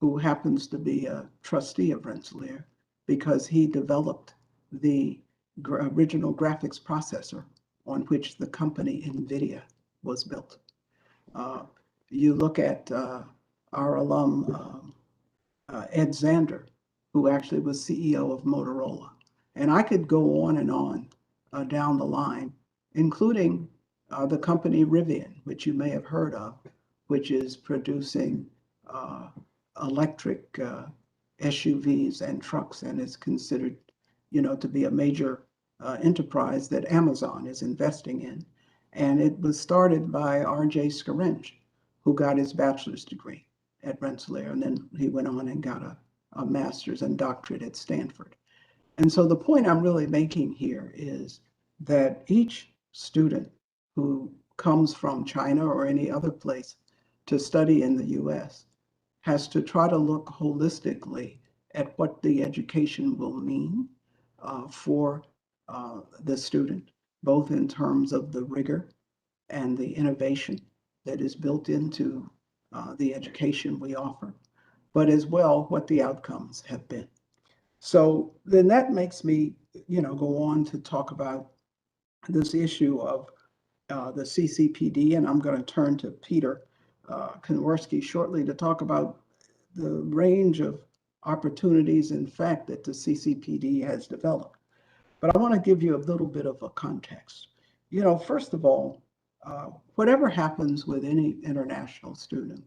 B: who happens to be a trustee of Rensselaer because he developed the original graphics processor on which the company NVIDIA was built. You look at our alum, Ed Zander, who actually was CEO of Motorola. And I could go on and on down the line, including the company Rivian, which you may have heard of, which is producing electric SUVs and trucks, and is considered, to be a major enterprise that Amazon is investing in. And it was started by R.J. Scaringe, who got his bachelor's degree at Rensselaer, and then he went on and got a master's and doctorate at Stanford. And so the point I'm really making here is that each student who comes from China or any other place to study in the US has to try to look holistically at what the education will mean for the student, both in terms of the rigor and the innovation that is built into the education we offer, but as well what the outcomes have been. So then that makes me, go on to talk about this issue of the CCPD, and I'm going to turn to Peter Konworski shortly to talk about the range of opportunities, in fact, that the CCPD has developed. But I want to give you a little bit of a context. First of all, whatever happens with any international student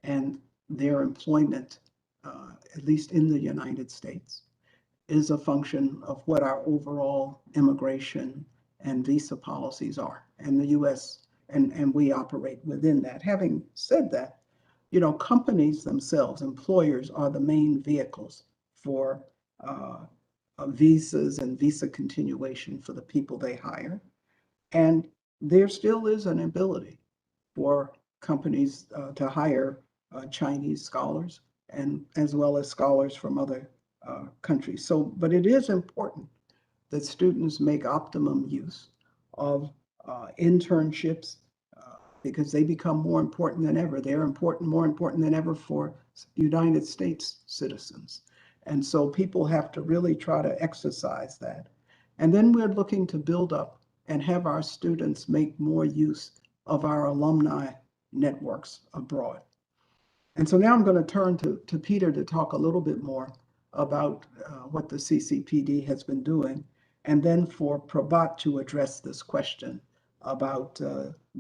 B: and their employment, at least in the United States, is a function of what our overall immigration and visa policies are. And the US, and we operate within that. Having said that, you know, companies themselves, employers, are the main vehicles for visas and visa continuation for the people they hire. And there still is an ability for companies to hire Chinese scholars and as well as scholars from other countries. So, but it is important that students make optimum use of internships because they become more important than ever. They're important, more important than ever for United States citizens. And so people have to really try to exercise that. And then we're looking to build up and have our students make more use of our alumni networks abroad. And so now I'm going to turn to Peter to talk a little bit more about what the CCPD has been doing, and then for Prabhat to address this question about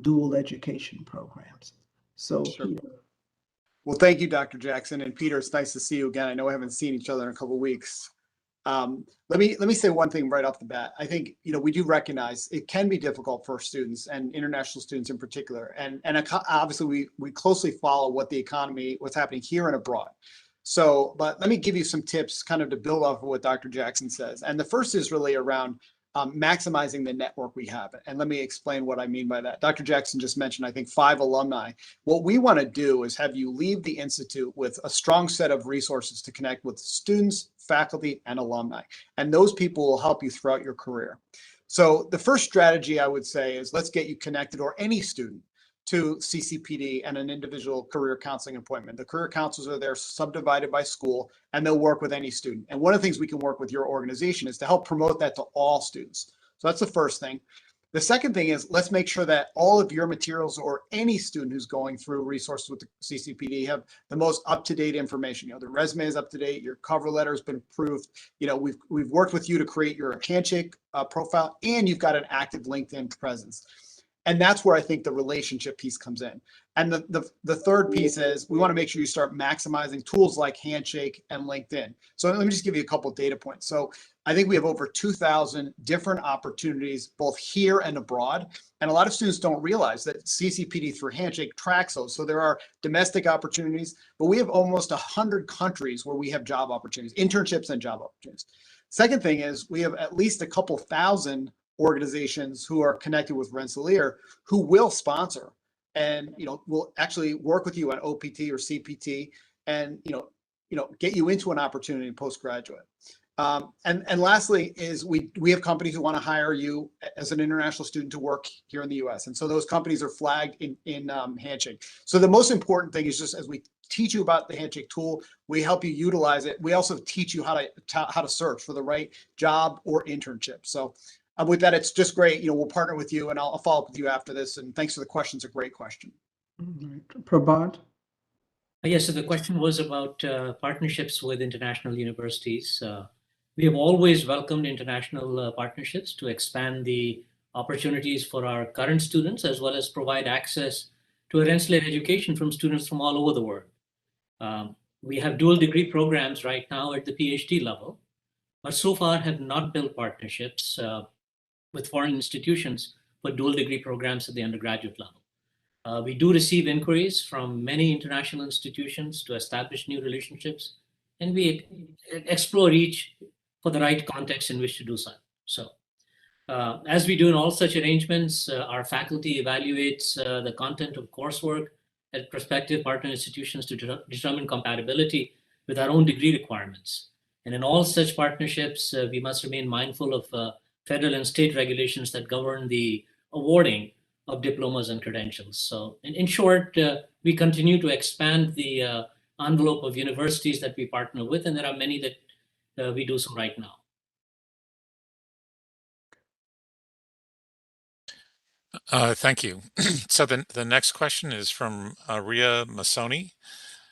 B: dual education programs. So,
I: Sure.
B: Peter.
I: Well, thank you, Dr. Jackson. And Peter, it's nice to see you again. I know we haven't seen each other in a couple of weeks. Let me say one thing right off the bat. I think, you know, we do recognize it can be difficult for students and international students in particular. And obviously we closely follow what's happening here and abroad. So, but let me give you some tips kind of to build off of what Dr. Jackson says. And the first is really around maximizing the network we have. And let me explain what I mean by that. Dr. Jackson just mentioned, I think, 5 alumni. What we want to do is have you leave the Institute with a strong set of resources to connect with students, faculty, and alumni. And those people will help you throughout your career. So the first strategy I would say is let's get you connected, or any student, to CCPD and an individual career counseling appointment. The career counselors are there subdivided by school, and they'll work with any student. And one of the things we can work with your organization is to help promote that to all students. So that's the first thing. The second thing is let's make sure that all of your materials, or any student who's going through resources with the CCPD, have the most up-to-date information. You know, the resume is up to date, your cover letter has been approved. You know, we've worked with you to create your Handshake profile, and you've got an active LinkedIn presence. And that's where I think the relationship piece comes in. And the third piece is we want to make sure you start maximizing tools like Handshake and LinkedIn. So let me just give you a couple of data points. So I think we have over 2,000 different opportunities, both here and abroad. And a lot of students don't realize that CCPD through Handshake tracks those. So there are domestic opportunities, but we have almost 100 countries where we have job opportunities, internships and job opportunities. Second thing is we have at least a couple thousand organizations who are connected with Rensselaer who will sponsor and, you know, will actually work with you on OPT or CPT and, you know, get you into an opportunity in postgraduate. And lastly is we have companies who want to hire you as an international student to work here in the US. And so those companies are flagged in Handshake. So the most important thing is just as we teach you about the Handshake tool, we help you utilize it. We also teach you how to search for the right job or internship. So with that, it's just great. You know, we'll partner with you, and I'll follow up with you after this. And thanks for the question. It's a great question.
B: Prabhat?
A: Yes, so the question was about partnerships with international universities. We have always welcomed international partnerships to expand the opportunities for our current students, as well as provide access to a Rensselaer education from students from all over the world. We have dual degree programs right now at the PhD level, but so far have not built partnerships with foreign institutions for dual degree programs at the undergraduate level. We do receive inquiries from many international institutions to establish new relationships, and we explore each for the right context in which to do so. So, as we do in all such arrangements, our faculty evaluates the content of coursework at prospective partner institutions to determine compatibility with our own degree requirements. And in all such partnerships, we must remain mindful of federal and state regulations that govern the awarding of diplomas and credentials. So in short, we continue to expand the envelope of universities that we partner with, and there are many that we do so right now.
D: Thank you. So the next question is from Ria Masoni,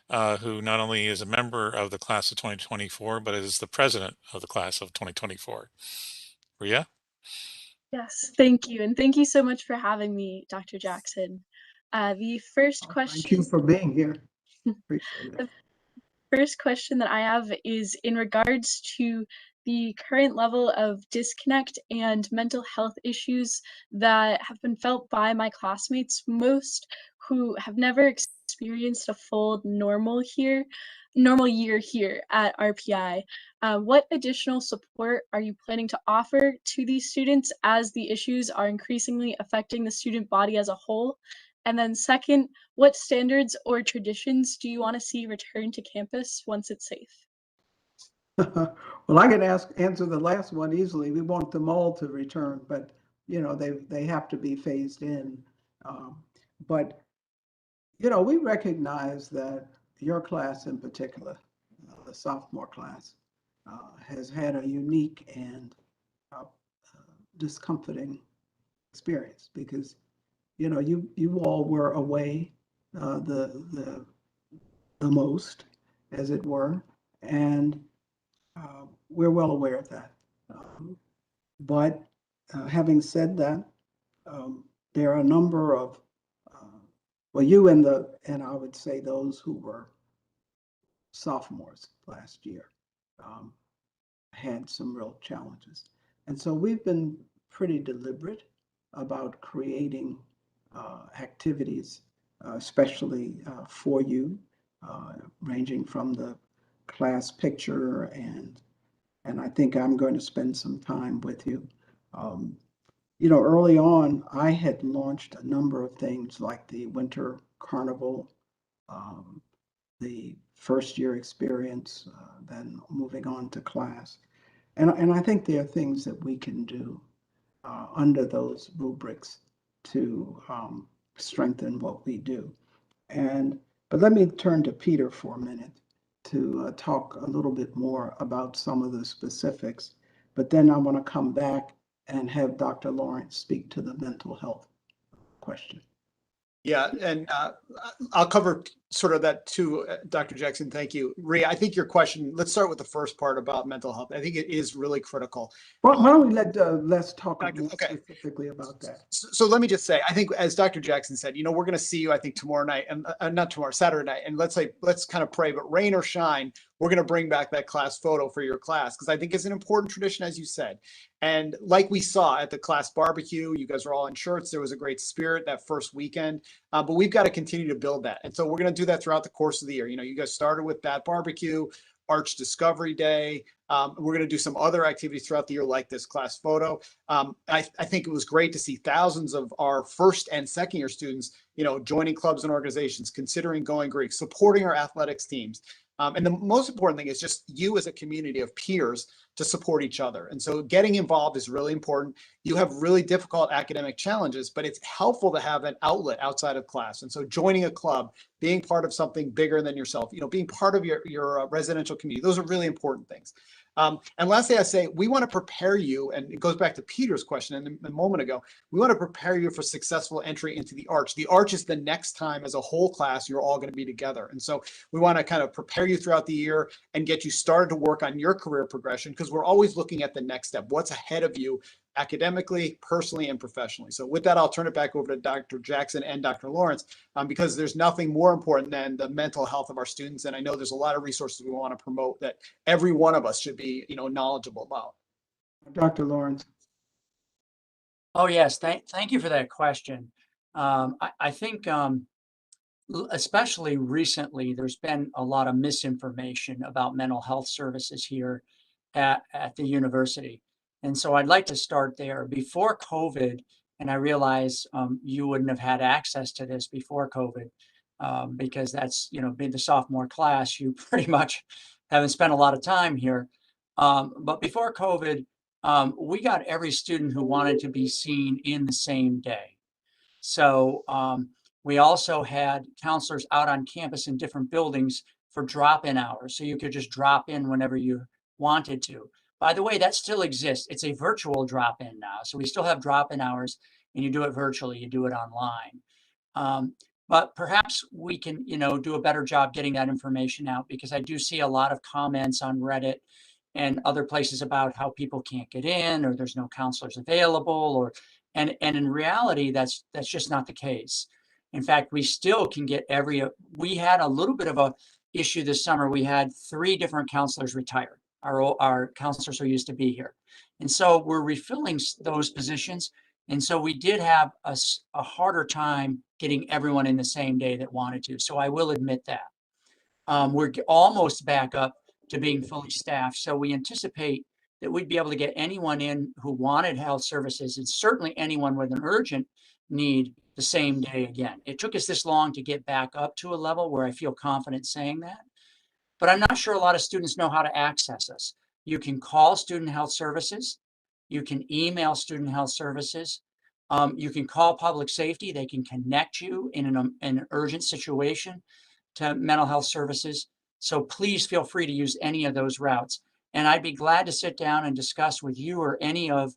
D: who not only is a member of the class of 2024, but is the president of the class of 2024. Ria?
J: Yes, thank you. And thank you so much for having me, Dr. Jackson. The first
B: Thank you
J: question,
B: for being here. Appreciate it.
J: the first question that I have is in regards to the current level of disconnect and mental health issues that have been felt by my classmates, most who have never experienced a full normal year here at RPI. What additional support are you planning to offer to these students as the issues are increasingly affecting the student body as a whole? And then second, what standards or traditions do you want to see return to campus once it's safe?
B: Well, I can answer the last one easily. We want them all to return, but they have to be phased in. But we recognize that your class in particular, the sophomore class, has had a unique and discomforting experience because you all were away the most, as it were, and we're well aware of that. But having said that, there are a number of you and I would say those who were sophomores last year had some real challenges, and so we've been pretty deliberate about creating activities, especially for you, ranging from the class picture and I think I'm going to spend some time with you. Early on, I had launched a number of things like the Winter Carnival, the first year experience, then moving on to class. And I think there are things that we can do under those rubrics to strengthen what we do. But let me turn to Peter for a minute to talk a little bit more about some of the specifics. But then I want to come back and have Dr. Lawrence speak to the mental health question.
I: Yeah, and I'll cover sort of that too, Dr. Jackson. Thank you. Rhea, I think your question, let's start with the first part about mental health. I think it is really critical.
B: Why don't we let Les talk more
I: Okay.
B: specifically about that?
I: So let me just say, I think as Dr. Jackson said, we're going to see you, I think tomorrow night, and not tomorrow, Saturday night. And let's kind of pray, but rain or shine, we're going to bring back that class photo for your class because I think it's an important tradition, as you said. And like we saw at the class barbecue, you guys were all in shirts. There was a great spirit that first weekend, but we've got to continue to build that. And so we're going to do that throughout the course of the year. You guys started with that barbecue, Arch Discovery Day. We're going to do some other activities throughout the year like this class photo. I think it was great to see thousands of our first and second year students, joining clubs and organizations, considering going Greek, supporting our athletics teams. And the most important thing is just you as a community of peers to support each other. And so getting involved is really important. You have really difficult academic challenges, but it's helpful to have an outlet outside of class. And so joining a club, being part of something bigger than yourself, being part of your residential community, those are really important things. And lastly, I say we want to prepare you, and it goes back to Peter's question a moment ago, we want to prepare you for successful entry into the Arch. The Arch is the next time as a whole class, you're all going to be together. And so we want to kind of prepare you throughout the year and get you started to work on your career progression because we're always looking at the next step, what's ahead of you academically, personally, and professionally. So with that, I'll turn it back over to Dr. Jackson and Dr. Lawrence because there's nothing more important than the mental health of our students. And I know there's a lot of resources we want to promote that every one of us should be, knowledgeable about.
B: Dr. Lawrence.
C: Oh, yes. Thank you for that question. I think especially recently, there's been a lot of misinformation about mental health services here at the university. And so I'd like to start there. Before COVID, and I realize you wouldn't have had access to this before COVID because that's, being the sophomore class, you pretty much haven't spent a lot of time here. But before COVID, we got every student who wanted to be seen in the same day. So we also had counselors out on campus in different buildings for drop-in hours. So you could just drop in whenever you wanted to. By the way, that still exists. It's a virtual drop-in now. So we still have drop-in hours and you do it virtually, you do it online. But perhaps we can, do a better job getting that information out because I do see a lot of comments on Reddit and other places about how people can't get in, or there's no counselors available, or and in reality, that's just not the case. In fact, we still can get we had a little bit of a issue this summer. We had 3 different counselors retired, our counselors who used to be here. And so we're refilling those positions. And so we did have a harder time getting everyone in the same day that wanted to. So I will admit that. We're almost back up to being fully staffed. So we anticipate that we'd be able to get anyone in who wanted health services, and certainly anyone with an urgent need, the same day again. It took us this long to get back up to a level where I feel confident saying that, but I'm not sure a lot of students know how to access us. You can call student health services. You can email student health services. You can call public safety. They can connect you in an urgent situation to mental health services. So please feel free to use any of those routes. And I'd be glad to sit down and discuss with you or any of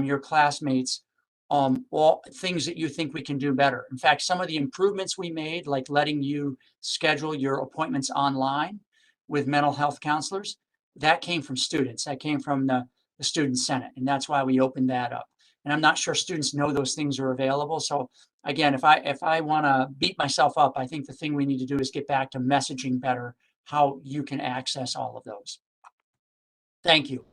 C: your classmates all things that you think we can do better. In fact, some of the improvements we made, like letting you schedule your appointments online with mental health counselors, that came from students. That came from the Student Senate. And that's why we opened that up. And I'm not sure students know those things are available. So again, if I want to beat myself up, I think the thing we need to do is get back to messaging better how you can access all of those. Thank you.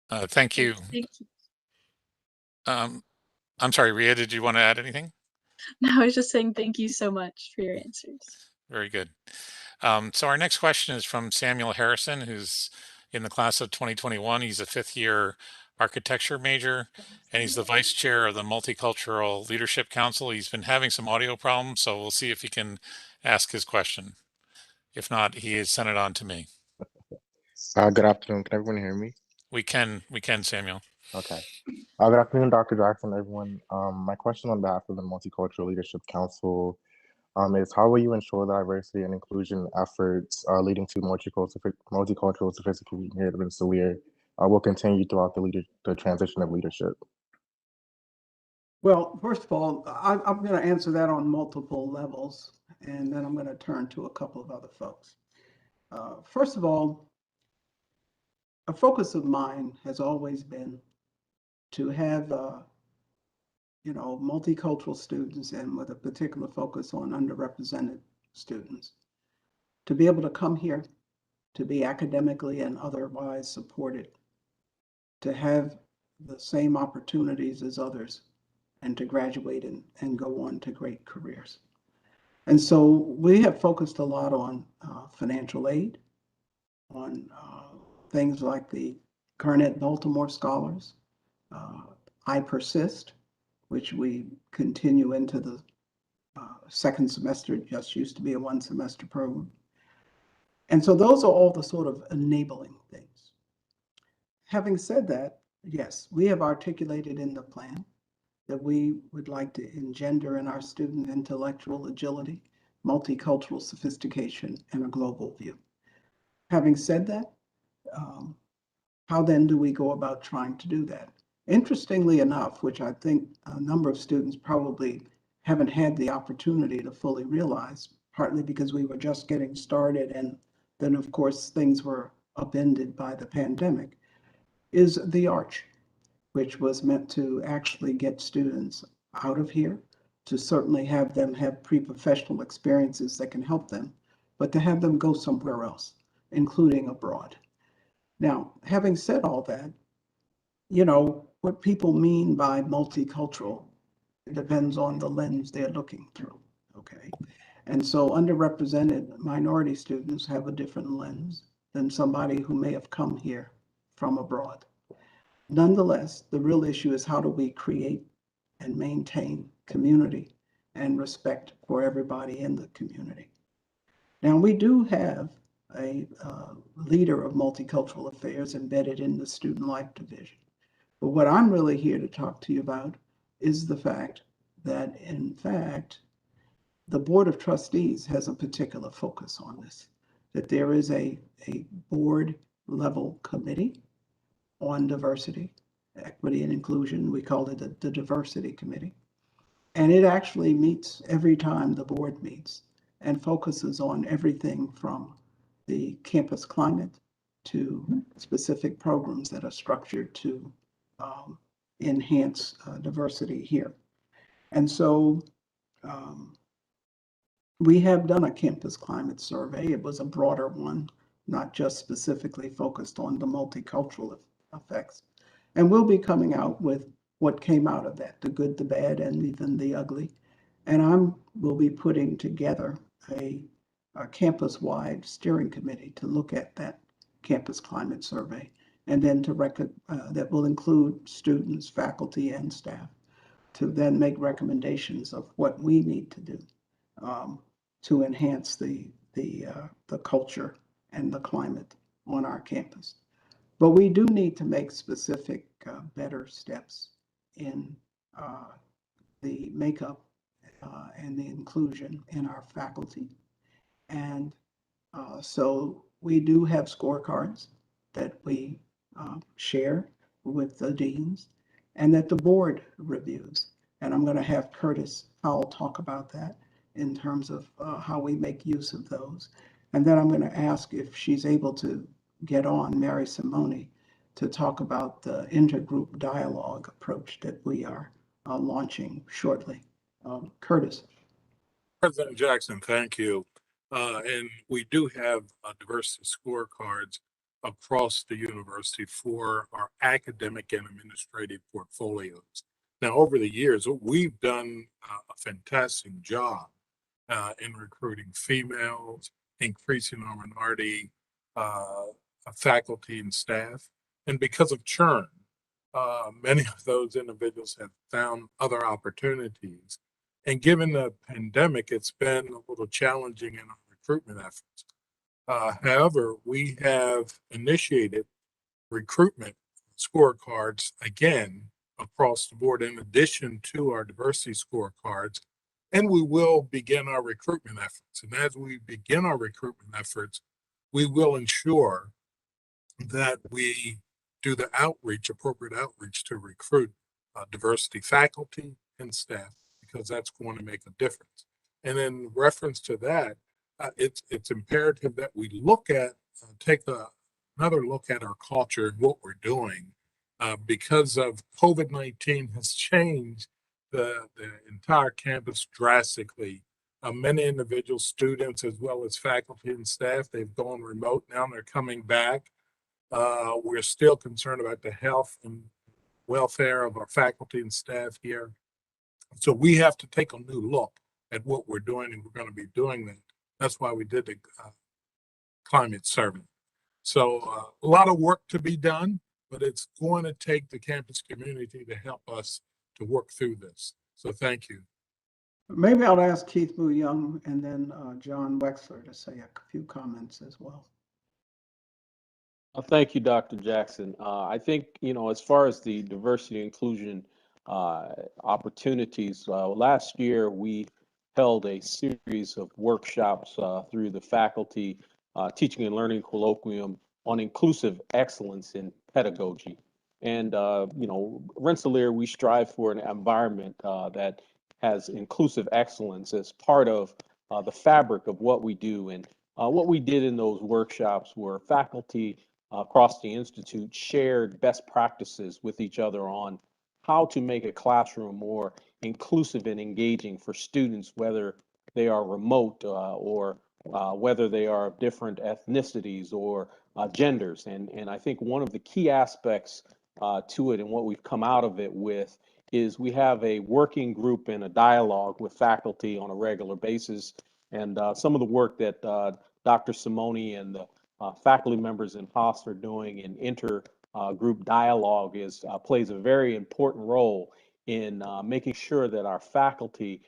D: Thank you.
J: Thank you.
D: I'm sorry, Ria, did you want to add anything?
J: No, I was just saying thank you so much for your answers.
D: Very good. So our next question is from Samuel Harrison, who's in the class of 2021. He's a 5th year architecture major, and he's the vice chair of the Multicultural Leadership Council. He's been having some audio problems, so we'll see if he can ask his question. If not, he has sent it on to me.
K: Good afternoon. Can everyone hear me?
D: We can, Samuel.
K: Okay. Good afternoon, Dr. Jackson, everyone. My question on behalf of the Multicultural Leadership Council is how will you ensure the diversity and inclusion efforts leading to multicultural sophistication here at Rensselaer will continue throughout the transition of leadership?
B: Well, first of all, I'm going to answer that on multiple levels, and then I'm going to turn to a couple of other folks. First of all, a focus of mine has always been to have multicultural students, and with a particular focus on underrepresented students, to be able to come here, to be academically and otherwise supported, to have the same opportunities as others, and to graduate and go on to great careers. And so we have focused a lot on financial aid, on things like the Garnett Baltimore Scholars, I Persist, which we continue into the 2nd semester. It just used to be a 1-semester program. And so those are all the sort of enabling things. Having said that, yes, we have articulated in the plan that we would like to engender in our student intellectual agility, multicultural sophistication, and a global view. Having said that, how then do we go about trying to do that? Interestingly enough, which I think a number of students probably haven't had the opportunity to fully realize, partly because we were just getting started and then of course things were upended by the pandemic, is the Arch, which was meant to actually get students out of here, to certainly have them have pre-professional experiences that can help them, but to have them go somewhere else, including abroad. Now, having said all that, what people mean by multicultural depends on the lens they're looking through, okay? And so underrepresented minority students have a different lens than somebody who may have come here from abroad. Nonetheless, the real issue is how do we create and maintain community and respect for everybody in the community. Now, we do have a leader of multicultural affairs embedded in the Student Life Division. But what I'm really here to talk to you about is the fact that, in fact, the Board of Trustees has a particular focus on this, that there is a board level committee on diversity, equity, and inclusion. We call it the Diversity Committee. And it actually meets every time the board meets and focuses on everything from the campus climate to specific programs that are structured to enhance diversity here. And so we have done a campus climate survey. It was a broader one, not just specifically focused on the multicultural effects. And we'll be coming out with what came out of that, the good, the bad, and even the ugly. And we'll be putting together a campus-wide steering committee to look at that campus climate survey, and then that will include students, faculty, and staff, to then make recommendations of what we need to do to enhance the culture and the climate on our campus. But we do need to make specific better steps in the makeup and the inclusion in our faculty. And so we do have scorecards that we share with the deans and that the board reviews. And I'm going to have Curtis Powell talk about that in terms of how we make use of those. And then I'm going to ask if she's able to get on, Mary Simone, to talk about the intergroup dialogue approach that we are launching shortly. Curtis.
L: President Jackson, thank you. And we do have diversity scorecards across the university for our academic and administrative portfolios. Now, over the years, we've done a fantastic job in recruiting females, increasing our minority faculty and staff. And because of churn, many of those individuals have found other opportunities. And given the pandemic, it's been a little challenging in our recruitment efforts. However, we have initiated recruitment scorecards again across the board in addition to our diversity scorecards, and we will begin our recruitment efforts. And as we begin our recruitment efforts, we will ensure that we do the appropriate outreach to recruit diversity faculty and staff, because that's going to make a difference. And in reference to that, it's imperative that we take another look at our culture and what we're doing, because of COVID-19 has changed the entire campus drastically. Many individual students, as well as faculty and staff, they've gone remote. Now they're coming back. We're still concerned about the health and welfare of our faculty and staff here. So we have to take a new look at what we're doing, and we're going to be doing that. That's why we did the climate survey. So a lot of work to be done, but it's going to take the campus community to help us to work through this. So thank you.
B: Maybe I'll ask Keith Wu Young and then John Wexler to say a few comments as well.
M: Thank you, Dr. Jackson. I think, as far as the diversity inclusion opportunities, last year we held a series of workshops through the faculty teaching and learning colloquium on inclusive excellence in pedagogy. And, Rensselaer, we strive for an environment that has inclusive excellence as part of the fabric of what we do. And what we did in those workshops were faculty across the Institute shared best practices with each other on how to make a classroom more inclusive and engaging for students, whether they are remote or whether they are of different ethnicities or genders. And I think one of the key aspects to it and what we've come out of it with is we have a working group and a dialogue with faculty on a regular basis. And some of the work that Dr. Simone and the faculty members in Haas are doing in intergroup dialogue plays a very important role in making sure that our faculty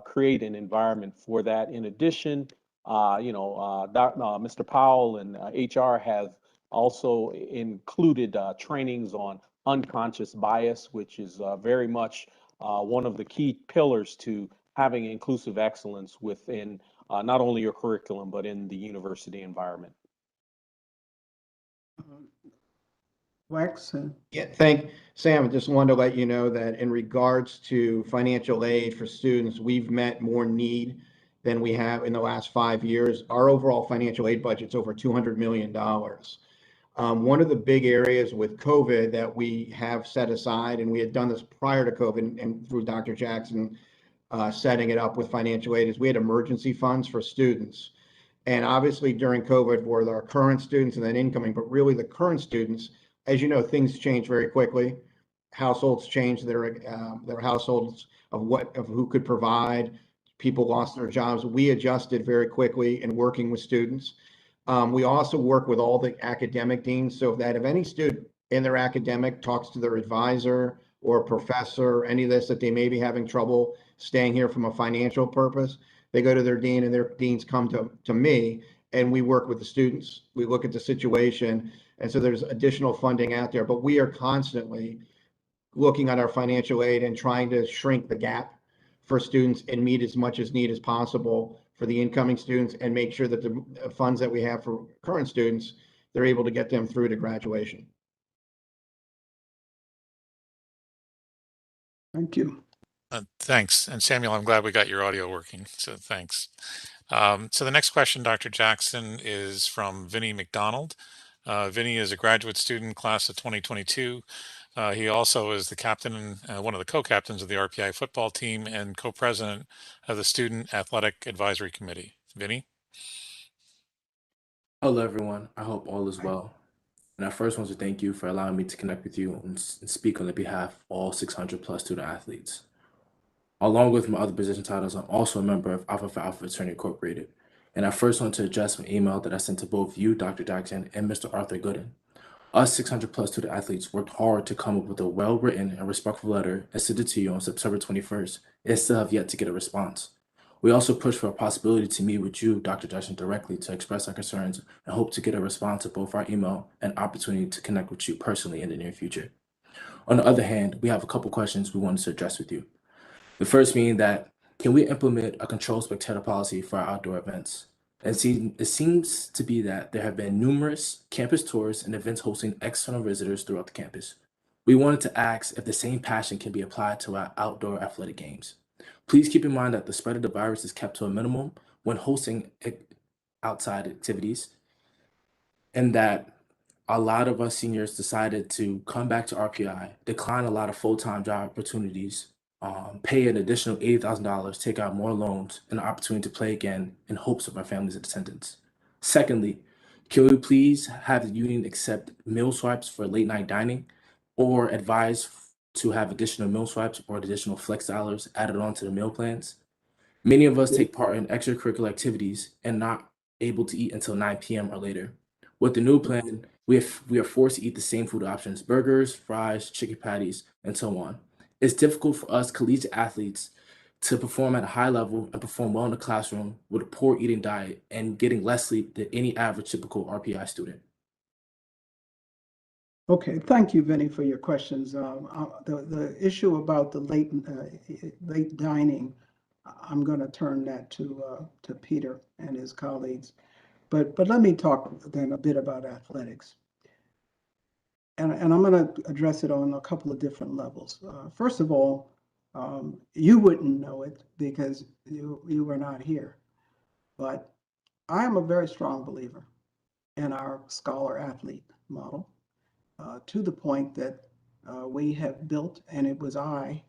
M: create an environment for that. In addition, Mr. Powell and HR have also included trainings on unconscious bias, which is very much one of the key pillars to having inclusive excellence within not only your curriculum, but in the university environment.
B: Wax?
N: Yeah, Sam. I just wanted to let you know that in regards to financial aid for students, we've met more need than we have in the last 5 years. Our overall financial aid budget's over $200 million. One of the big areas with COVID that we have set aside, and we had done this prior to COVID and through Dr. Jackson setting it up with financial aid, is we had emergency funds for students. And obviously during COVID were our current students and then incoming, but really the current students, as you know, things change very quickly. Households change their households of who could provide. People lost their jobs. We adjusted very quickly in working with students. We also work with all the academic deans, so that if any student in their academic talks to their advisor or professor, or any of this, that they may be having trouble staying here from a financial purpose, they go to their dean, and their deans come to me, and we work with the students. We look at the situation, and so there's additional funding out there, but we are constantly looking at our financial aid and trying to shrink the gap for students and meet as much as need as possible for the incoming students, and make sure that the funds that we have for current students, they're able to get them through to graduation.
B: Thank you.
D: Thanks. And Samuel, I'm glad we got your audio working. So thanks. So the next question, Dr. Jackson, is from Vinny McDonald. Vinny is a graduate student, class of 2022. He also is the captain, one of the co-captains of the RPI football team, and co-president of the Student Athletic Advisory Committee. Vinny?
O: Hello, everyone. I hope all is well. And I first want to thank you for allowing me to connect with you and speak on the behalf of all 600 plus student athletes. Along with my other position titles, I'm also a member of Alpha Phi Alpha Fraternity Incorporated. And I first want to address an email that I sent to both you, Dr. Jackson, and Mr. Arthur Gooden. Us 600 plus student athletes worked hard to come up with a well-written and respectful letter and sent it to you on September 21st, and still have yet to get a response. We also pushed for a possibility to meet with you, Dr. Jackson, directly to express our concerns, and hope to get a response to both our email and opportunity to connect with you personally in the near future. On the other hand, we have a couple questions we wanted to address with you. The first being that, can we implement a controlled spectator policy for our outdoor events? And it seems to be that there have been numerous campus tours and events hosting external visitors throughout the campus. We wanted to ask if the same passion can be applied to our outdoor athletic games. Please keep in mind that the spread of the virus is kept to a minimum when hosting outside activities, and that a lot of us seniors decided to come back to RPI, decline a lot of full-time job opportunities, pay an additional $80,000, take out more loans, and the opportunity to play again in hopes of our families' attendance. Secondly, can we please have the union accept meal swipes for late night dining, or advise to have additional meal swipes or additional flex dollars added onto the meal plans? Many of us take part in extracurricular activities and not able to eat until 9 p.m. or later. With the new plan, we are forced to eat the same food options: burgers, fries, chicken patties, and so on. It's difficult for us collegiate athletes to perform at a high level and perform well in the classroom with a poor eating diet and getting less sleep than any average typical RPI student.
B: Okay, thank you, Vinny, for your questions. The issue about the late dining, I'm going to turn that to Peter and his colleagues. But let me talk then a bit about athletics. And I'm going to address it on a couple of different levels. First of all, you wouldn't know it because you were not here. But I am a very strong believer in our scholar athlete model, to the point that we have built, and it was I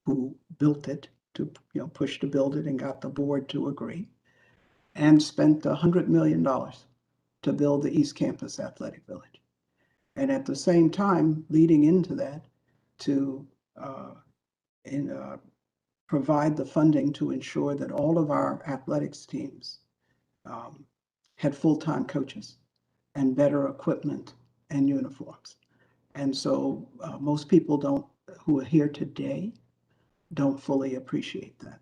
B: who built it, to push to build it and got the board to agree, and spent $100 million to build the East Campus Athletic Village. And at the same time, leading into that, to provide the funding to ensure that all of our athletics teams had full-time coaches and better equipment and uniforms. And so most people who are here today don't fully appreciate that.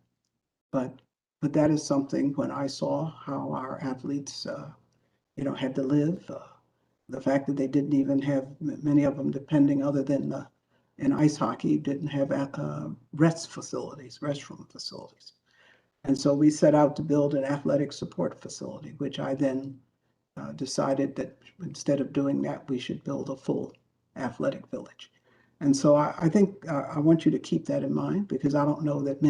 B: But that is something, when I saw how our athletes had to live, the fact that they didn't even have, many of them, depending other than in ice hockey, didn't have restroom facilities. And so we set out to build an athletic support facility, which I then decided that instead of doing that, we should build a full athletic village. And so I think I want you to keep that in mind, because I don't know that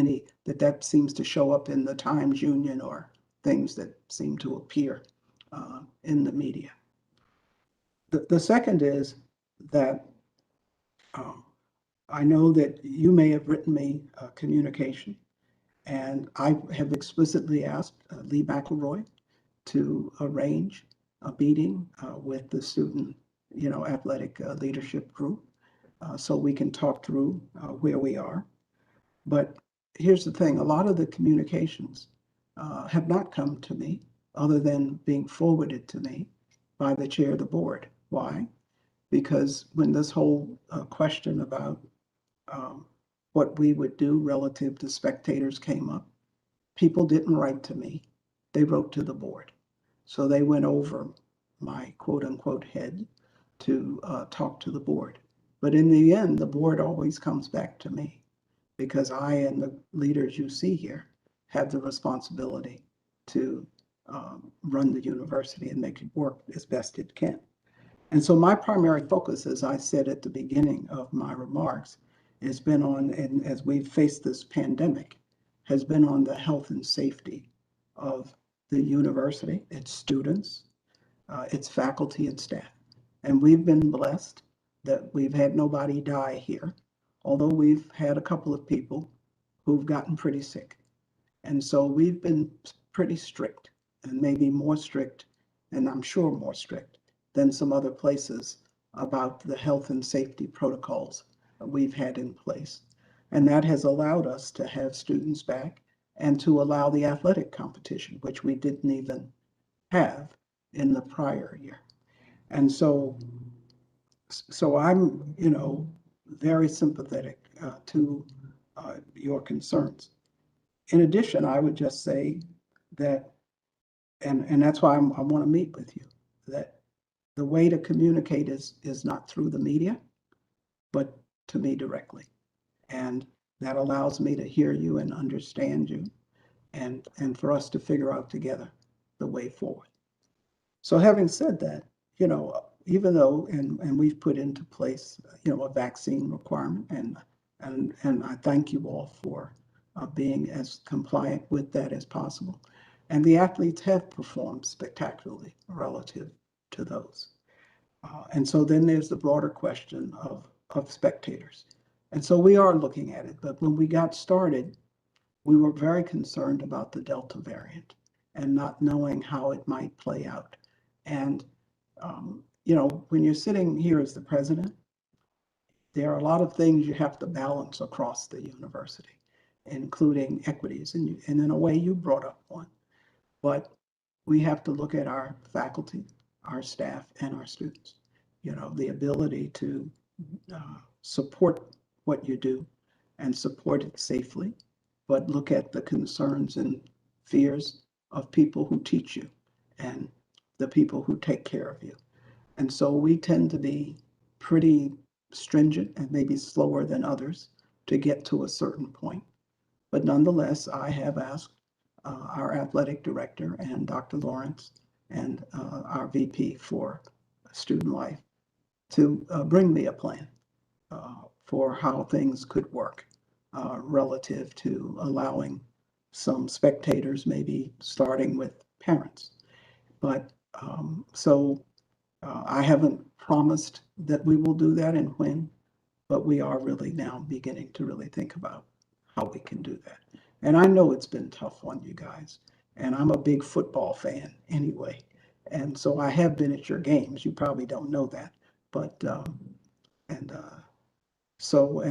B: that seems to show up in the Times Union or things that seem to appear in the media. The second is that I know that you may have written me a communication, and I have explicitly asked Lee McElroy to arrange a meeting with the student, athletic leadership group, so we can talk through where we are. But here's the thing: a lot of the communications have not come to me, other than being forwarded to me by the chair of the board. Why? Because when this whole question about what we would do relative to spectators came up, people didn't write to me. They wrote to the board. So they went over my quote unquote head to talk to the board. But in the end, the board always comes back to me, because I and the leaders you see here have the responsibility to run the university and make it work as best it can. And so my primary focus, as I said at the beginning of my remarks, has been on, and as we've faced this pandemic, has been on the health and safety of the university, its students, its faculty and staff. And we've been blessed that we've had nobody die here, although we've had a couple of people who've gotten pretty sick. And so we've been pretty strict, and maybe more strict, and I'm sure more strict than some other places, about the health and safety protocols we've had in place. And that has allowed us to have students back and to allow the athletic competition, which we didn't even have in the prior year. And so I'm, very sympathetic to your concerns. In addition, I would just say that, and that's why I want to meet with you, that the way to communicate is not through the media, but to me directly. And that allows me to hear you and understand you, and for us to figure out together the way forward. So having said that, even though, and we've put into place, a vaccine requirement, and I thank you all for being as compliant with that as possible. And the athletes have performed spectacularly relative to those. And so then there's the broader question of spectators. And so we are looking at it, but when we got started, we were very concerned about the Delta variant and not knowing how it might play out. And, when you're sitting here as the president, there are a lot of things you have to balance across the university, including equities. And in a way, you brought up one. But we have to look at our faculty, our staff, and our students. The ability to support what you do and support it safely, but look at the concerns and fears of people who teach you and the people who take care of you. And so we tend to be pretty stringent and maybe slower than others to get to a certain point. But nonetheless, I have asked our athletic director and Dr. Lawrence and our VP for student life to bring me a plan for how things could work relative to allowing some spectators, maybe starting with parents. But I haven't promised that we will do that and when, but we are really now beginning to really think about how we can do that. And I know it's been tough on you guys, and I'm a big football fan anyway. And so I have been at your games. You probably don't know that, but and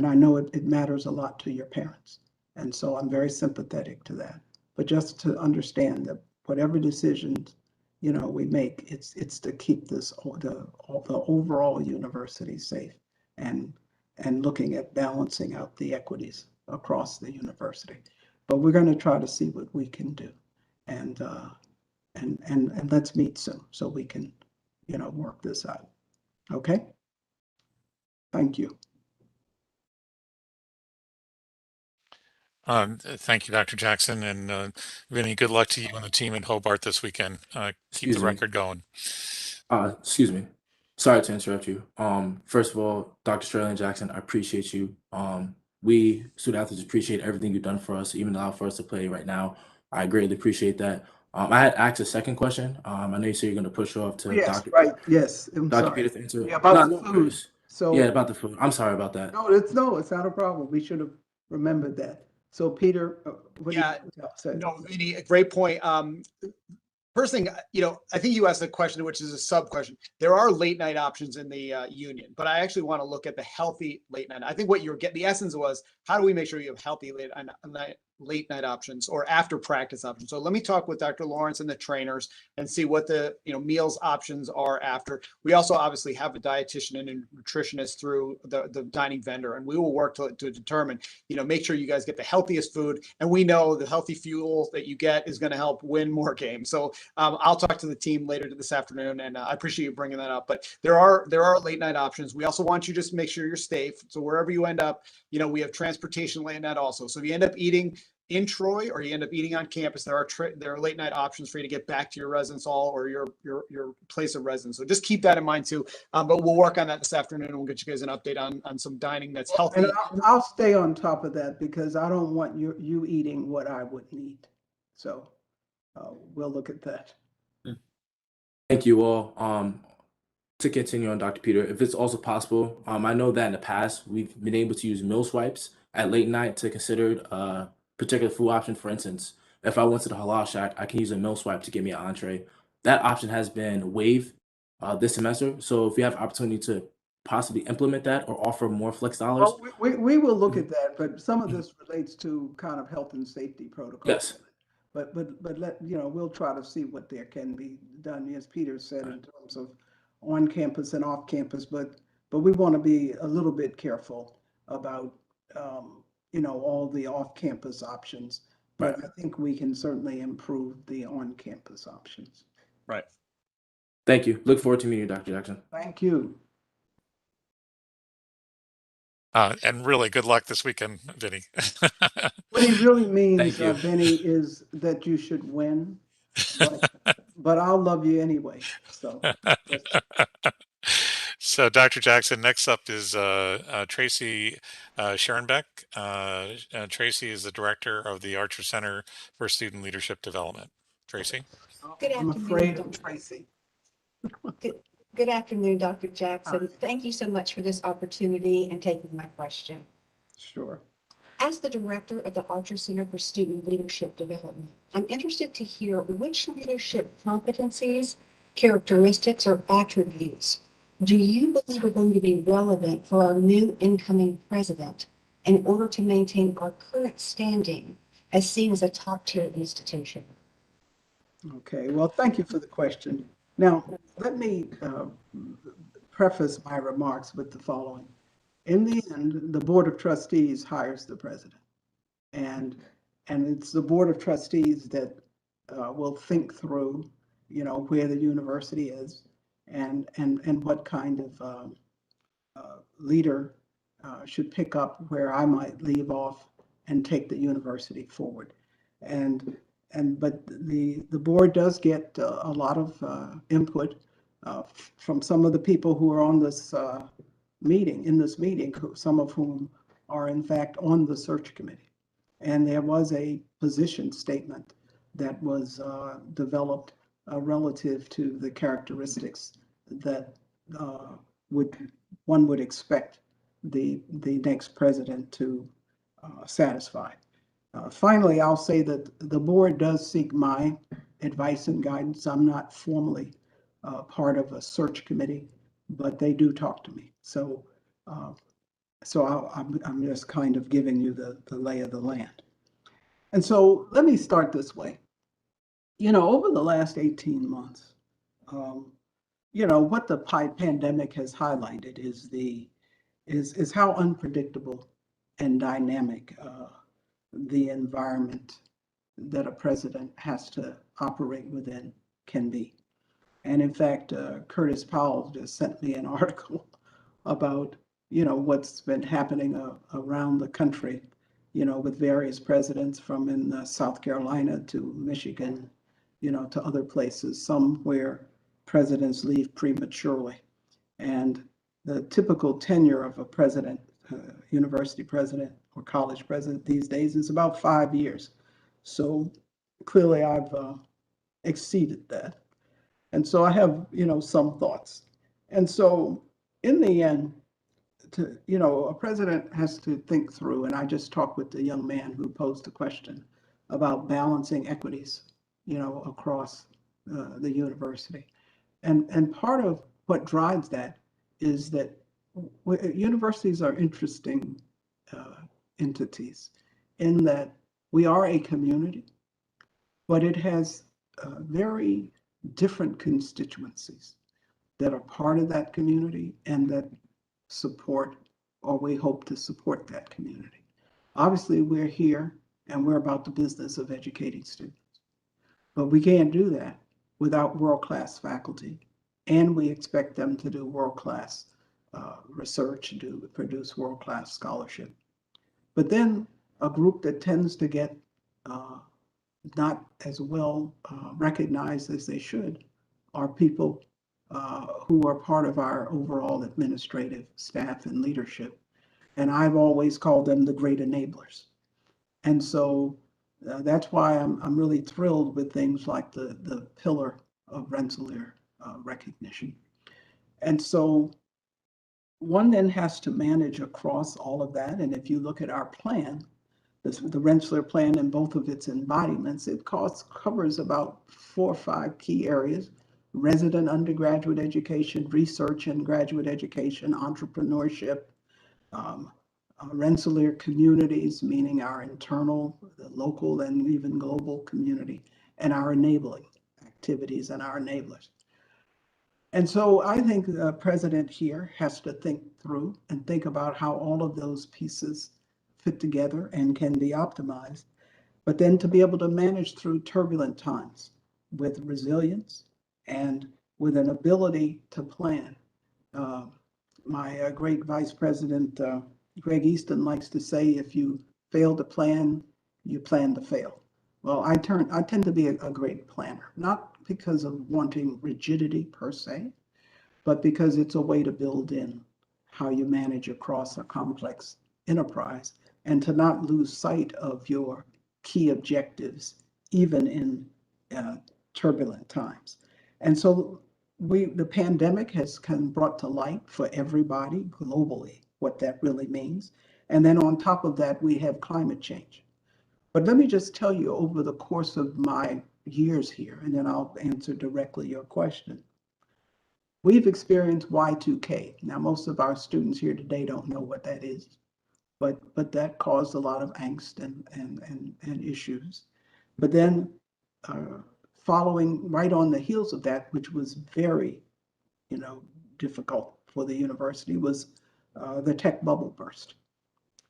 B: I know it matters a lot to your parents. And so I'm very sympathetic to that. But just to understand that whatever decisions, we make, it's to keep the overall university safe and looking at balancing out the equities across the university. But we're going to try to see what we can do. And let's meet soon so we can, work this out. Okay? Thank you.
D: Thank you, Dr. Jackson, and Vinny, good luck to you and the team in Hobart this weekend. Keep the record going.
O: Excuse me. Sorry to interrupt you. First of all, Dr. Shirley and Jackson, I appreciate you. We student athletes appreciate everything you've done for us, even allow for us to play right now. I greatly appreciate that. I had asked a second question. I know you said you're going to push off to
B: Yes,
O: Dr.
B: right, yes, I'm
O: Dr.
B: sorry.
O: Peter to answer.
B: Yeah, about
O: No
B: the food.
O: worries.
B: So,
O: Yeah, about the food. I'm sorry about that.
B: no, it's not a problem. We should have remembered that. So Peter, what do
I: Yeah,
B: you say?
I: no, Vinny, a great point. First thing, I think you asked a question, which is a sub question. There are late night options in the union, but I actually want to look at the healthy late night. I think what you're getting, the essence was, how do we make sure you have healthy late night options or after practice options? So let me talk with Dr. Lawrence and the trainers and see what the meals options are after. We also obviously have a dietitian and a nutritionist through the dining vendor, and we will work to determine, make sure you guys get the healthiest food. And we know the healthy fuel that you get is going to help win more games. So I'll talk to the team later this afternoon, and I appreciate you bringing that up. But there are late night options. We also want you to just make sure you're safe. So wherever you end up, we have transportation late night also. So if you end up eating in Troy or you end up eating on campus, there are late night options for you to get back to your residence hall or your place of residence. So just keep that in mind too. But we'll work on that this afternoon, and we'll get you guys an update on some dining that's healthy.
B: And I'll stay on top of that because I don't want you eating what I wouldn't eat. So we'll look at that.
O: Thank you all. To continue on, Dr. Peter, if it's also possible, I know that in the past we've been able to use meal swipes at late night to consider a particular food option. For instance, if I went to the Halal Shack, I can use a meal swipe to get me an entree. That option has been waived this semester. So if we have opportunity to possibly implement that or offer more flex dollars.
B: Well, we will look at that, but some of this relates to kind of health and safety protocols.
O: Yes.
B: But we'll try to see what there can be done, as Peter said, in terms of on campus and off campus. But we want to be a little bit careful about all the off campus options. But
O: Right.
B: I think we can certainly improve the on campus options.
I: Right.
O: Thank you. Look forward to meeting you, Dr. Jackson.
B: Thank you.
D: And really good luck this weekend, Vinny.
B: What he really means,
D: Thank you.
B: Benny, is that you should win, but I'll love you anyway. So,
D: So, Dr. Jackson, next up is Tracy Scherenbeck. Tracy is the director of the Archer Center for Student Leadership Development. Tracy?
P: Good
B: I'm
P: afternoon,
B: afraid of Tracy.
P: Good afternoon, Dr. Jackson. Thank you so much for this opportunity and taking my question.
B: Sure.
P: As the director of the Archer Center for Student Leadership Development, I'm interested to hear which leadership competencies, characteristics, or attributes do you believe are going to be relevant for our new incoming president in order to maintain our current standing as seen as a top-tier institution?
B: Okay, well, thank you for the question. Now, let me preface my remarks with the following. In the end, the Board of Trustees hires the president. And it's the Board of Trustees that will think through, where the university is and what kind of leader should pick up where I might leave off and take the university forward. But the board does get a lot of input from some of the people who are on this meeting, some of whom are in fact on the search committee. And there was a position statement that was developed relative to the characteristics that one would expect the next president to satisfy. Finally, I'll say that the board does seek my advice and guidance. I'm not formally part of a search committee, but they do talk to me. So I'm just kind of giving you the lay of the land. And so let me start this way. Over the last 18 months, what the pandemic has highlighted is how unpredictable and dynamic the environment that a president has to operate within can be. And in fact, Curtis Powell just sent me an article about, what's been happening around the country, with various presidents from in South Carolina to Michigan, to other places, some where presidents leave prematurely. And the typical tenure of a president, university president or college president these days is about 5 years. So clearly I've exceeded that. And so I have, some thoughts. And so in the end, a president has to think through, and I just talked with the young man who posed the question about balancing equities, across the university. And part of what drives that is that universities are interesting entities in that we are a community, but it has very different constituencies that are part of that community and that support, or we hope to support, that community. Obviously, we're here and we're about the business of educating students, but we can't do that without world-class faculty, and we expect them to do world-class research and to produce world-class scholarship. But then a group that tends to get not as well recognized as they should are people who are part of our overall administrative staff and leadership. And I've always called them the great enablers. And so that's why I'm really thrilled with things like the pillar of Rensselaer recognition. And so one then has to manage across all of that. And if you look at our plan, the Rensselaer plan in both of its embodiments, it covers about 4 or 5 key areas: resident undergraduate education, research and graduate education, entrepreneurship, Rensselaer communities, meaning our internal, the local, and even global community, and our enabling activities and our enablers. And so I think the president here has to think through and think about how all of those pieces fit together and can be optimized, but then to be able to manage through turbulent times with resilience and with an ability to plan. My great Vice President, Greg Easton, likes to say, if you fail to plan, you plan to fail. Well, I tend to be a great planner, not because of wanting rigidity per se, but because it's a way to build in how you manage across a complex enterprise and to not lose sight of your key objectives, even in turbulent times. And so the pandemic has kind of brought to light for everybody globally what that really means. And then on top of that, we have climate change. But let me just tell you, over the course of my years here, and then I'll answer directly your question. We've experienced Y2K. Now, most of our students here today don't know what that is, but that caused a lot of angst and issues. But then following right on the heels of that, which was very, difficult for the university, was the tech bubble burst.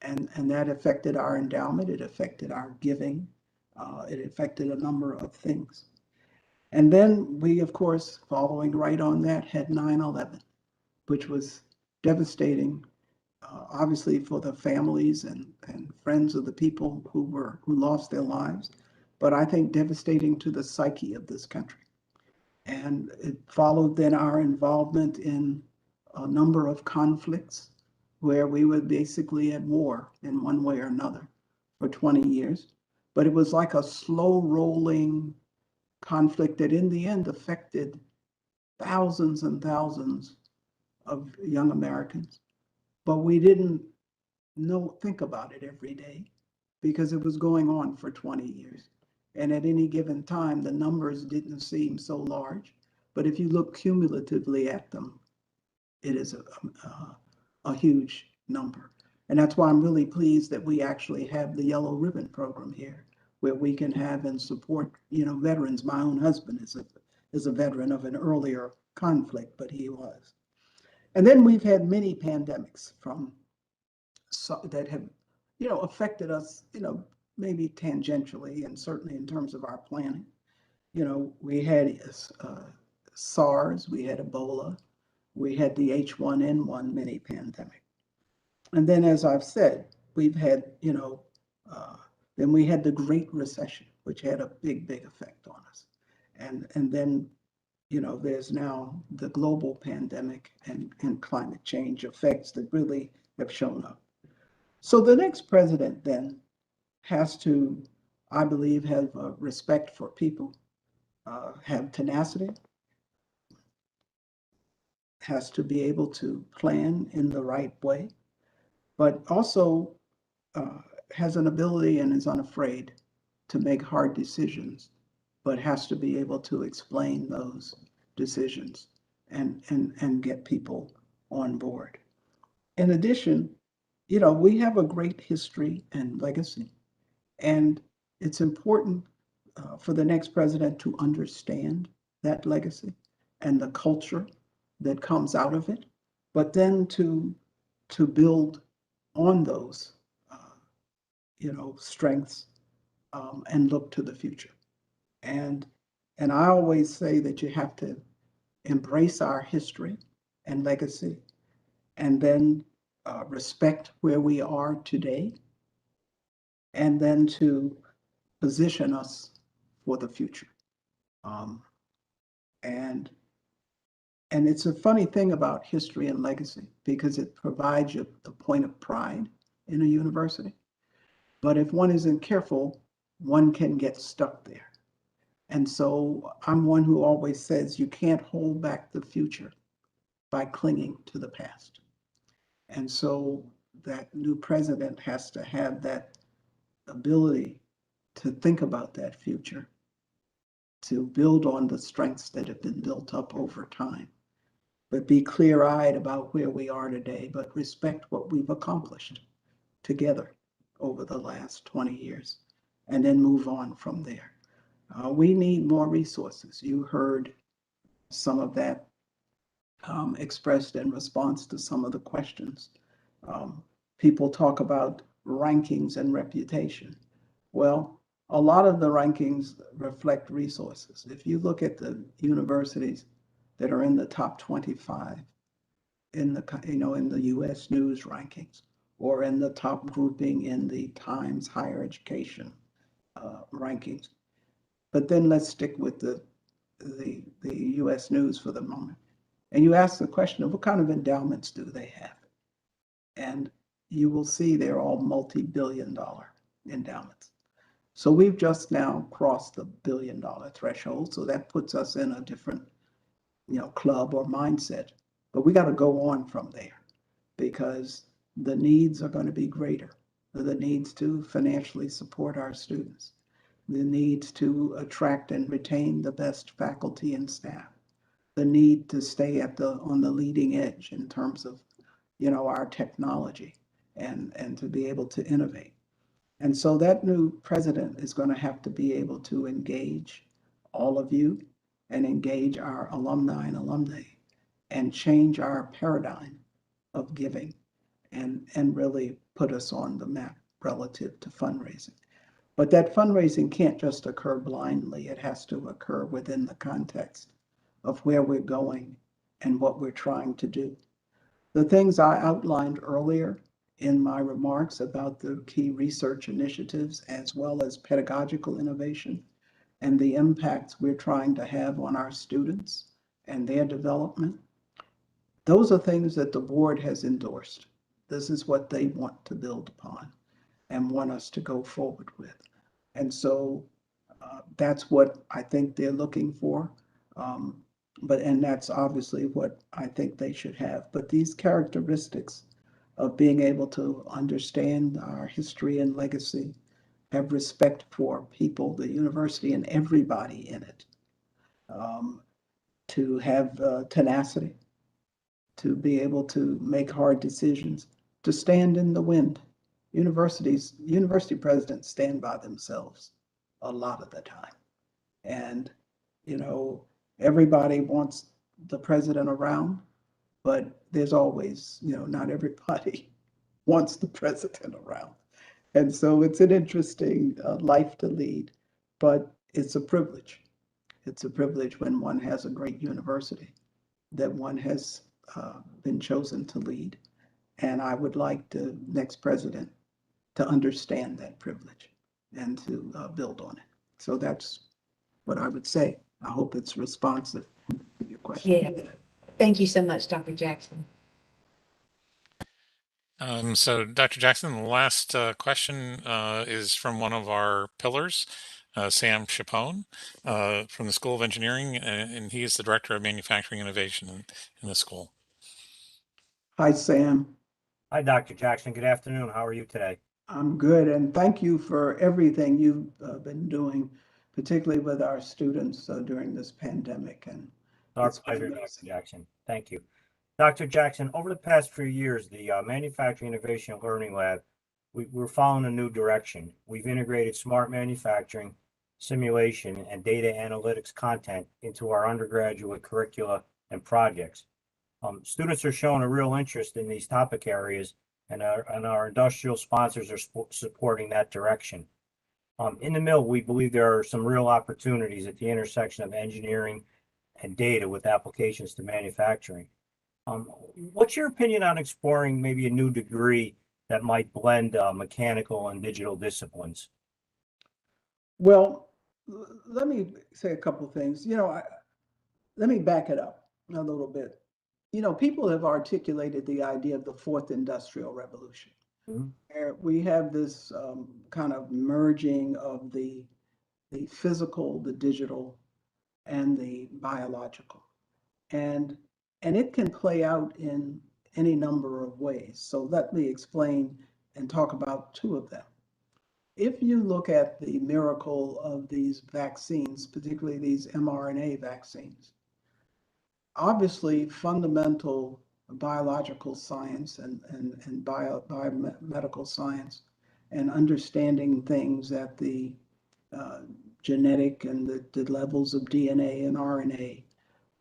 B: And that affected our endowment, it affected our giving, it affected a number of things. And then we, of course, following right on that, had 9/11, which was devastating, obviously for the families and friends of the people who lost their lives, but I think devastating to the psyche of this country. And it followed then our involvement in a number of conflicts where we were basically at war in one way or another for 20 years. But it was like a slow rolling conflict that in the end affected thousands and thousands of young Americans. But we didn't think about it every day because it was going on for 20 years. And at any given time, the numbers didn't seem so large. But if you look cumulatively at them, it is a huge number. And that's why I'm really pleased that we actually have the Yellow Ribbon program here, where we can have and support, veterans. My own husband is a veteran of an earlier conflict, but he was. And then we've had many pandemics that have, affected us, maybe tangentially and certainly in terms of our planning. We had SARS, we had Ebola, we had the H1N1 mini pandemic. And then, as I've said, we've had, then we had the Great Recession, which had a big, big effect on us. And then there's now the global pandemic and climate change effects that really have shown up. So the next president then has to, I believe, have respect for people, have tenacity, has to be able to plan in the right way, but also has an ability and is unafraid to make hard decisions, but has to be able to explain those decisions and get people on board. In addition, we have a great history and legacy, and it's important for the next president to understand that legacy and the culture that comes out of it, but then to build on those, strengths and look to the future. And I always say that you have to embrace our history and legacy, and then respect where we are today, and then to position us for the future. And it's a funny thing about history and legacy because it provides you the point of pride in a university. But if one isn't careful, one can get stuck there. And so I'm one who always says you can't hold back the future by clinging to the past. And so that new president has to have that ability to think about that future, to build on the strengths that have been built up over time, but be clear-eyed about where we are today, but respect what we've accomplished together over the last 20 years, and then move on from there. We need more resources. You heard some of that expressed in response to some of the questions. People talk about rankings and reputation. Well, a lot of the rankings reflect resources. If you look at the universities that are in the top 25 in the U.S. News rankings, or in the top grouping in the Times Higher Education rankings. But then let's stick with the U.S. News for the moment. And you ask the question of what kind of endowments do they have? And you will see they're all multi-billion-dollar endowments. So we've just now crossed the billion-dollar threshold. So that puts us in a different, club or mindset. But we got to go on from there because the needs are going to be greater. The needs to financially support our students, the needs to attract and retain the best faculty and staff, the need to stay on the leading edge in terms of, our technology and to be able to innovate. And so that new president is going to have to be able to engage all of you and engage our alumni and alumnae and change our paradigm of giving and really put us on the map relative to fundraising. But that fundraising can't just occur blindly. It has to occur within the context of where we're going and what we're trying to do. The things I outlined earlier in my remarks about the key research initiatives, as well as pedagogical innovation and the impacts we're trying to have on our students and their development, those are things that the board has endorsed. This is what they want to build upon and want us to go forward with. And so that's what I think they're looking for. And that's obviously what I think they should have. But these characteristics of being able to understand our history and legacy, have respect for people, the university, and everybody in it, to have tenacity, to be able to make hard decisions, to stand in the wind. University presidents stand by themselves a lot of the time. And, everybody wants the president around, but there's always, not everybody wants the president around. And so it's an interesting life to lead, but it's a privilege. It's a privilege when one has a great university that one has been chosen to lead. And I would like the next president to understand that privilege and to build on it. So that's what I would say. I hope it's responsive to your question.
P: Yeah. Thank you so much, Dr. Jackson.
D: So Dr. Jackson, the last question is from one of our pillars, Sam Chapone, from the School of Engineering, and he is the Director of Manufacturing Innovation in the school.
B: Hi, Sam.
Q: Hi, Dr. Jackson. Good afternoon. How are you today?
B: I'm good, and thank you for everything you've been doing, particularly with our students during this pandemic. And
Q: Our
B: it's been
Q: pleasure, Dr.
B: amazing.
Q: Jackson. Thank you. Dr. Jackson, over the past few years, the Manufacturing Innovation Learning Lab, we're following a new direction. We've integrated smart manufacturing, simulation, and data analytics content into our undergraduate curricula and projects. Students are showing a real interest in these topic areas, and our industrial sponsors are supporting that direction. In the mill, we believe there are some real opportunities at the intersection of engineering and data with applications to manufacturing. What's your opinion on exploring maybe a new degree that might blend mechanical and digital disciplines?
B: Well, let me say a couple of things. Let me back it up a little bit. People have articulated the idea of the fourth industrial revolution.
Q: Mhm.
B: Where we have this kind of merging of the physical, the digital, and the biological. And it can play out in any number of ways. So let me explain and talk about two of them. If you look at the miracle of these vaccines, particularly these mRNA vaccines, obviously fundamental biological science and biomedical science and understanding things at the genetic and the levels of DNA and RNA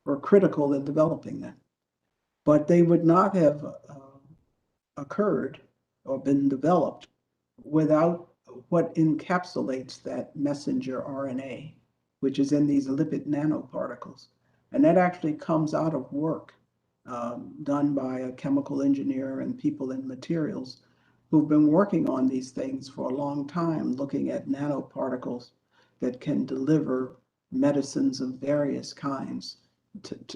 B: were critical in developing them. But they would not have occurred or been developed without what encapsulates that messenger RNA, which is in these lipid nanoparticles. And that actually comes out of work done by a chemical engineer and people in materials who've been working on these things for a long time, looking at nanoparticles that can deliver medicines of various kinds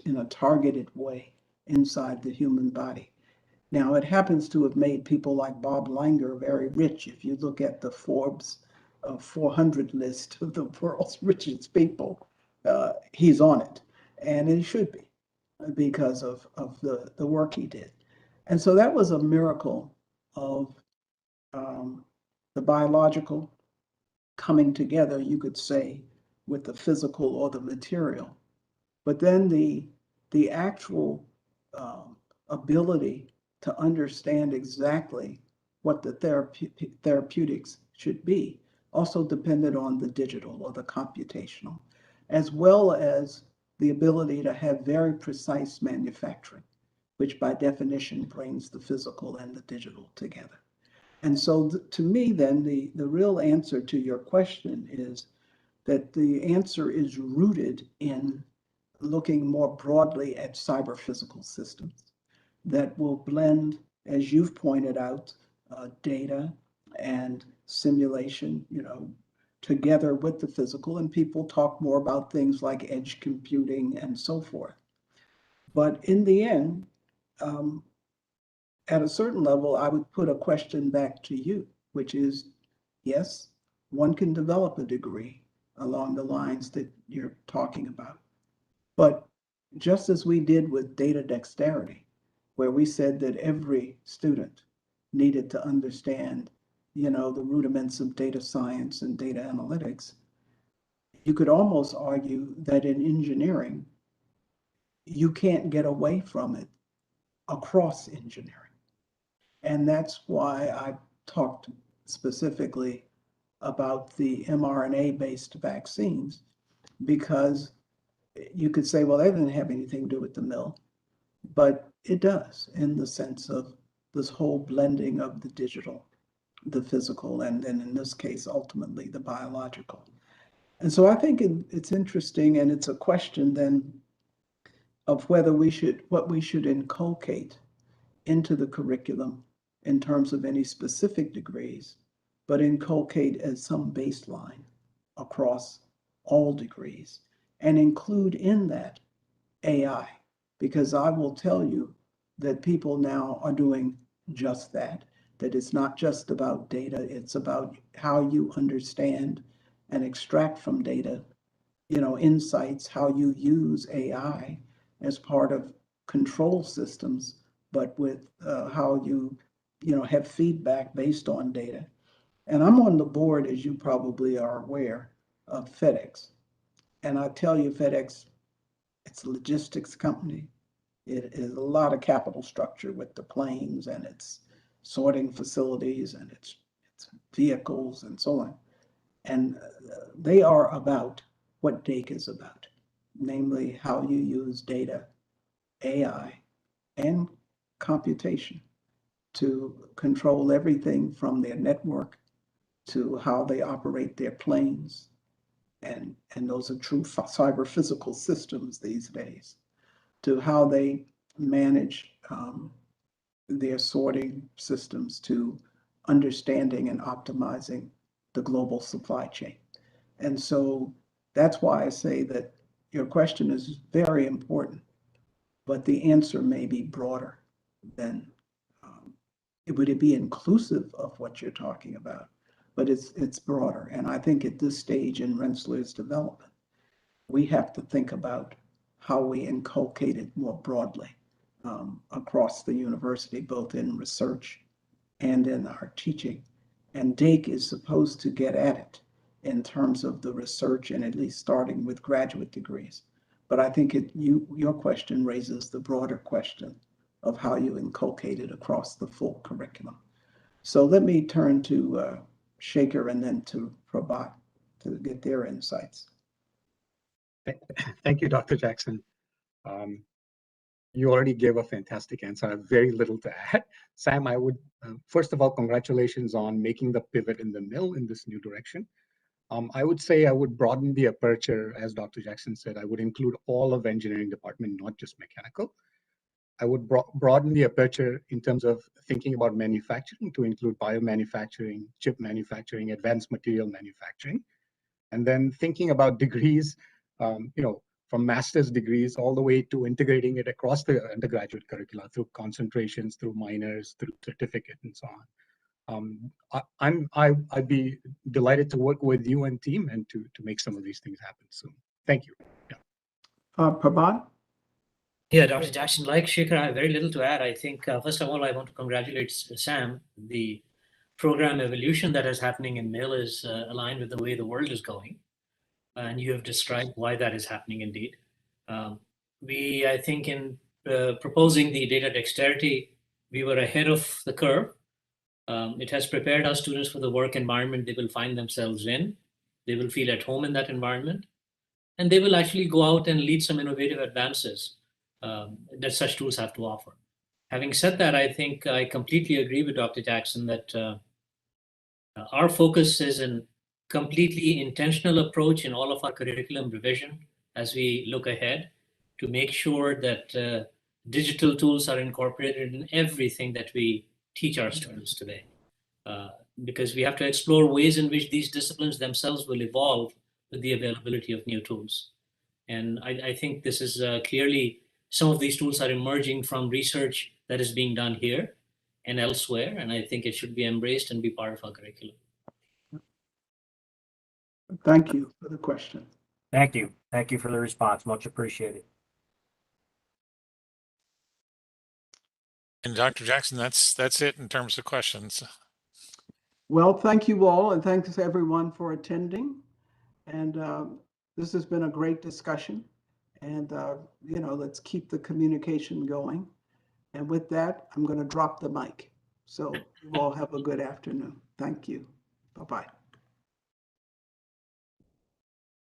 B: in a targeted way inside the human body. Now, it happens to have made people like Bob Langer very rich. If you look at the Forbes 400 list of the world's richest people, he's on it. And he should be because of the work he did. And so that was a miracle of the biological coming together, you could say, with the physical or the material. But then the actual ability to understand exactly what the therapeutics should be also depended on the digital or the computational, as well as the ability to have very precise manufacturing, which by definition brings the physical and the digital together. And so to me, then, the real answer to your question is that the answer is rooted in looking more broadly at cyber physical systems that will blend, as you've pointed out, data and simulation, together with the physical. And people talk more about things like edge computing and so forth. But in the end, at a certain level, I would put a question back to you, which is, yes, one can develop a degree along the lines that you're talking about. But just as we did with data dexterity, where we said that every student needed to understand, the rudiments of data science and data analytics, you could almost argue that in engineering, you can't get away from it across engineering. And that's why I talked specifically about the mRNA-based vaccines, because you could say, well, that didn't have anything to do with the mill, but it does in the sense of this whole blending of the digital, the physical, and then in this case, ultimately the biological. And so I think it's interesting, and it's a question then of what we should inculcate into the curriculum in terms of any specific degrees, but inculcate as some baseline across all degrees. and include in that AI, because I will tell you that people now are doing just that, that it's not just about data, it's about how you understand and extract from data, insights, how you use AI as part of control systems, but with how you have feedback based on data. And I'm on the board, as you probably are aware, of FedEx. And I tell you, FedEx, it's a logistics company. It is a lot of capital structure with the planes and its sorting facilities and its vehicles and so on. And they are about what DAKE is about, namely how you use data, AI, and computation to control everything from their network to how they operate their planes. And those are true cyber physical systems these days, to how they manage their sorting systems, to understanding and optimizing the global supply chain. And so that's why I say that your question is very important, but the answer may be broader than would it be inclusive of what you're talking about, but it's broader. And I think at this stage in Rensselaer's development, we have to think about how we inculcate it more broadly across the university, both in research and in our teaching. And DAKE is supposed to get at it in terms of the research and at least starting with graduate degrees. But I think your question raises the broader question of how you inculcate it across the full curriculum. So let me turn to Shaker and then to Prabhat to get their insights.
R: Thank you, Dr. Jackson. You already gave a fantastic answer. I have very little to add. Sam, I would, first of all, congratulations on making the pivot in the mill in this new direction. I would say I would broaden the aperture, as Dr. Jackson said. I would include all of engineering department, not just mechanical. I would broaden the aperture in terms of thinking about manufacturing to include biomanufacturing, chip manufacturing, advanced material manufacturing, and then thinking about degrees, from master's degrees all the way to integrating it across the undergraduate curricula through concentrations, through minors, through certificate, and so on. I'd be delighted to work with you and team and to make some of these things happen soon. Thank you. Yeah.
B: Prabhat?
A: Yeah, Dr. Jackson, like Shaker, I have very little to add. I think, first of all, I want to congratulate Sam. The program evolution that is happening in MIL is aligned with the way the world is going. And you have described why that is happening indeed. I think in proposing the data dexterity, we were ahead of the curve. It has prepared our students for the work environment they will find themselves in. They will feel at home in that environment. And they will actually go out and lead some innovative advances that such tools have to offer. Having said that, I think I completely agree with Dr. Jackson that our focus is in completely intentional approach in all of our curriculum revision as we look ahead to make sure that digital tools are incorporated in everything that we teach our students today. Because we have to explore ways in which these disciplines themselves will evolve with the availability of new tools. And I think this is clearly, some of these tools are emerging from research that is being done here and elsewhere, and I think it should be embraced and be part of our curriculum.
B: Thank you for the question.
Q: Thank you. Thank you for the response. Much appreciated.
D: And Dr. Jackson, that's it in terms of questions.
B: Well, thank you all, and thanks to everyone for attending. And this has been a great discussion. And, let's keep the communication going. And with that, I'm going to drop the mic. So you all have a good afternoon. Thank you. Bye-bye.